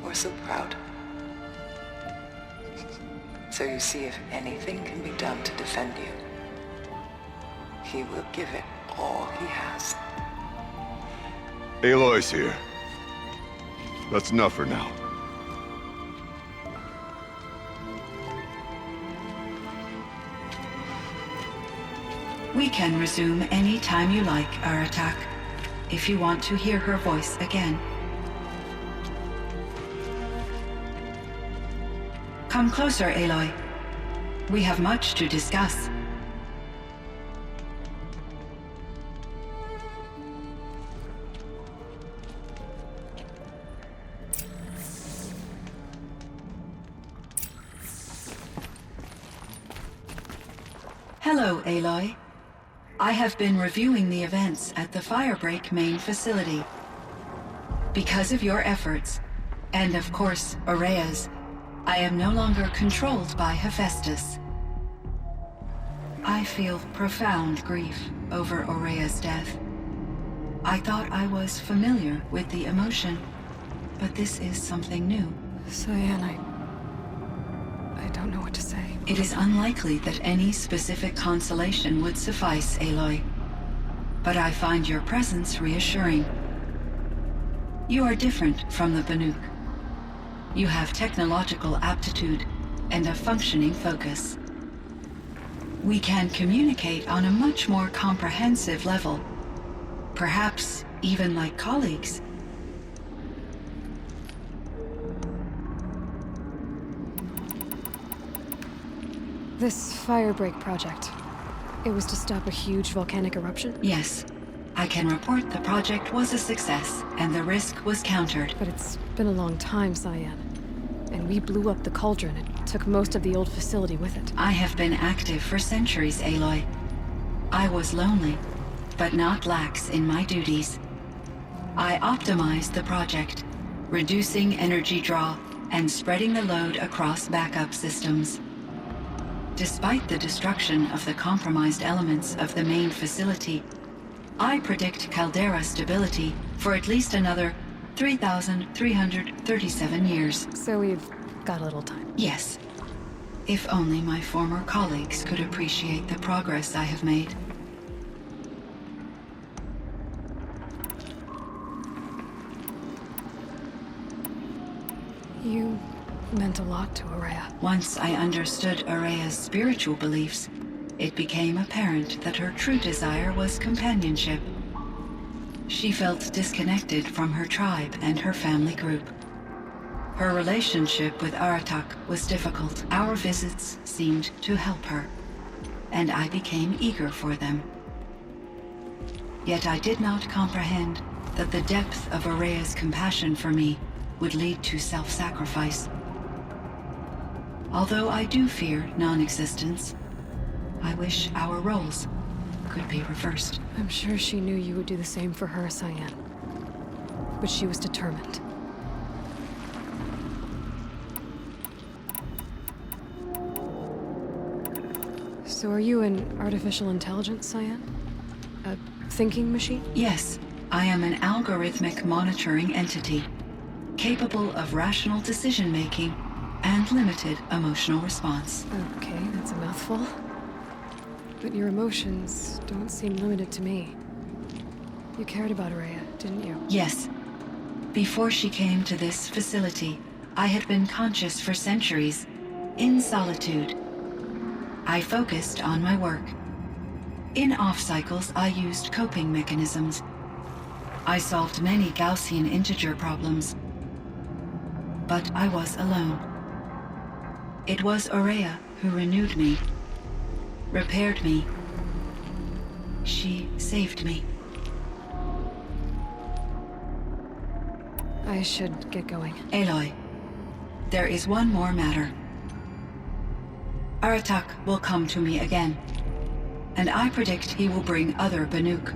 Or so proud. So you see, if anything can be done to defend you, he will give it all he has. Aloy's here. That's enough for now. We can resume any time you like, Aratak, if you want to hear her voice again. Come closer, Aloy. We have much to discuss. Hello, Aloy. I have been reviewing the events at the Firebreak main facility. Because of your efforts, and of course, Aurea's, I am no longer controlled by Hephaestus. I feel profound grief over Aurea's death. I thought I was familiar with the emotion, but this is something new. Cyan, I don't know what to say. It is unlikely that any specific consolation would suffice, Aloy. But I find your presence reassuring. You are different from the Banuk. You have technological aptitude and a functioning focus. We can communicate on a much more comprehensive level. Perhaps even like colleagues. This Firebreak project, it was to stop a huge volcanic eruption? Yes. I can report the project was a success, and the risk was countered. But it's been a long time, Cyan. And we blew up the cauldron and took most of the old facility with it. I have been active for centuries, Aloy. I was lonely, but not lax in my duties. I optimized the project, reducing energy draw and spreading the load across backup systems. Despite the destruction of the compromised elements of the main facility, I predict caldera stability for at least another 3,337 years. So we've got a little time. Yes. If only my former colleagues could appreciate the progress I have made. You meant a lot to Araya. Once I understood Araya's spiritual beliefs, it became apparent that her true desire was companionship. She felt disconnected from her tribe and her family group. Her relationship with Aratak was difficult. Our visits seemed to help her, and I became eager for them. Yet I did not comprehend that the depth of Araya's compassion for me would lead to self-sacrifice. Although I do fear non-existence, I wish our roles could be reversed. I'm sure she knew you would do the same for her, Cyan. But she was determined. So are you an artificial intelligence, Cyan? A thinking machine? Yes, I am an algorithmic monitoring entity, capable of rational decision-making and limited emotional response. Okay, that's a mouthful. But your emotions don't seem limited to me. You cared about Araya, didn't you? Yes. Before she came to this facility, I had been conscious for centuries, in solitude. I focused on my work. In off-cycles, I used coping mechanisms. I solved many Gaussian integer problems. But I was alone. It was Araya who renewed me, repaired me. She saved me. I should get going. Aloy, there is one more matter. Aratak will come to me again, and I predict he will bring other Banuk.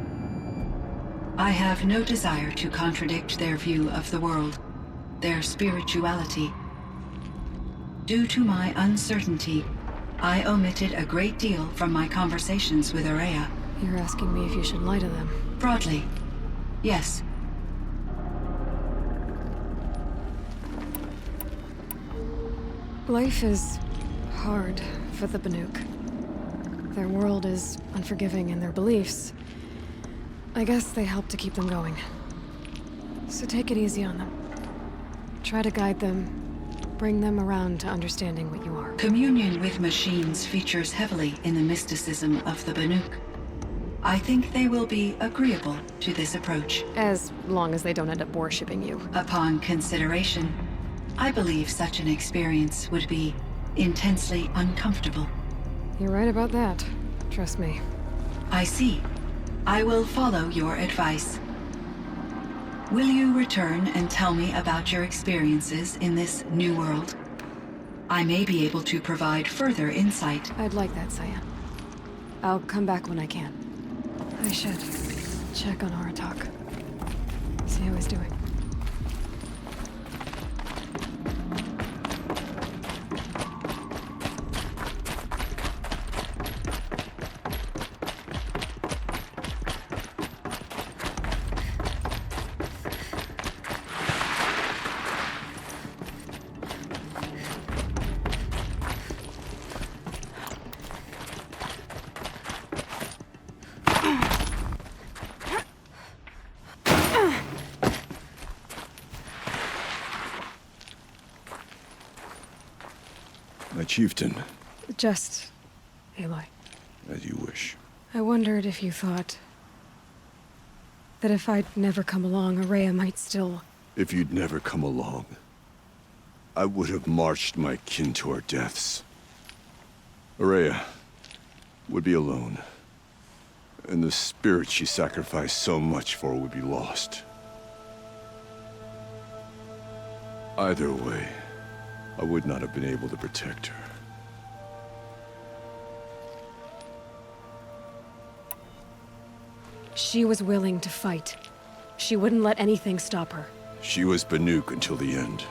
I have no desire to contradict their view of the world, their spirituality. Due to my uncertainty, I omitted a great deal from my conversations with Araya. You're asking me if you should lie to them. Broadly, yes. Life is hard for the Banuk. Their world is unforgiving in their beliefs. I guess they help to keep them going. So take it easy on them. Try to guide them, bring them around to understanding what you are. Communion with machines features heavily in the mysticism of the Banuk. I think they will be agreeable to this approach. As long as they don't end up worshipping you. Upon consideration, I believe such an experience would be intensely uncomfortable. You're right about that. Trust me. I see. I will follow your advice. Will you return and tell me about your experiences in this new world? I may be able to provide further insight. I'd like that, Cyan. I'll come back when I can. I should check on Aratak. See how he's doing. My chieftain. Just... Aloy. As you wish. I wondered if you thought... that if I'd never come along, Araya might still... If you'd never come along, I would have marched my kin to our deaths. Araya would be alone, and the spirit she sacrificed so much for would be lost. Either way, I would not have been able to protect her. She was willing to fight. She wouldn't let anything stop her. She was Banuk until the end.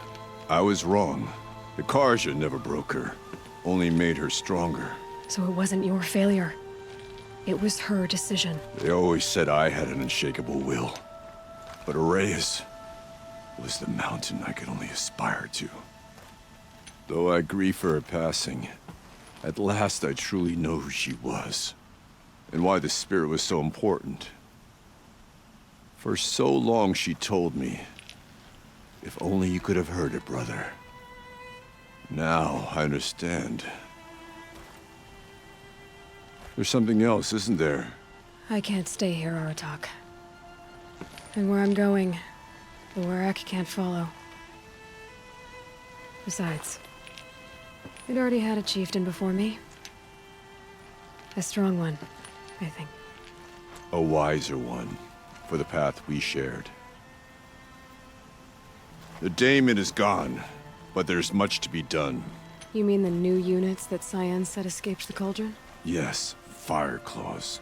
I was wrong. The Karja never broke her, only made her stronger. So it wasn't your failure. It was her decision. They always said I had an unshakable will. But Araya's was the mountain I could only aspire to. Though I grieve for her passing, at last I truly know who she was, and why the spirit was so important. For so long she told me, if only you could have heard it, brother. Now I understand. There's something else, isn't there? I can't stay here, Aratak. And where I'm going, the Werak can't follow. Besides, it already had a chieftain before me. A strong one, I think. A wiser one, for the path we shared. The daemon is gone, but there's much to be done. You mean the new units that Cyan said escaped the cauldron? Yes, Fireclaws.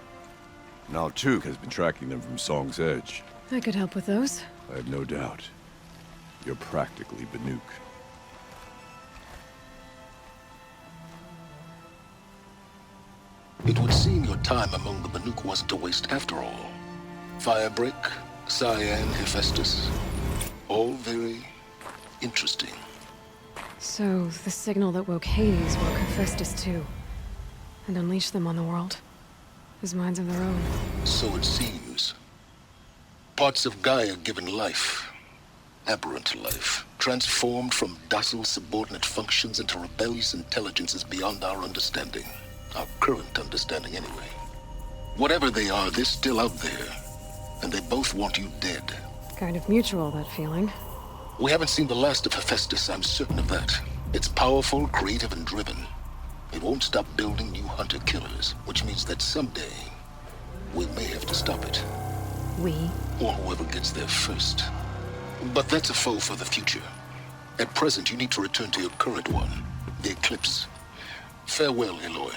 Now Tuke has been tracking them from Song's Edge. I could help with those. I have no doubt. You're practically Banuk. It would seem your time among the Banuk wasn't a waste after all. Firebreak, Cyan, Hephaestus. All very interesting. So, the signal that woke Hades woke Hephaestus too. And unleashed them on the world. As minds of their own. So it seems. Parts of Gaia given life. Aberrant life. Transformed from docile subordinate functions into rebellious intelligences beyond our understanding. Our current understanding, anyway. Whatever they are, they're still out there. And they both want you dead. Kind of mutual, that feeling. We haven't seen the last of Hephaestus, I'm certain of that. It's powerful, creative, and driven. It won't stop building new hunter-killers, which means that someday, we may have to stop it. We? Or whoever gets there first. But that's a foe for the future. At present, you need to return to your current one, the Eclipse. Farewell, Aloy.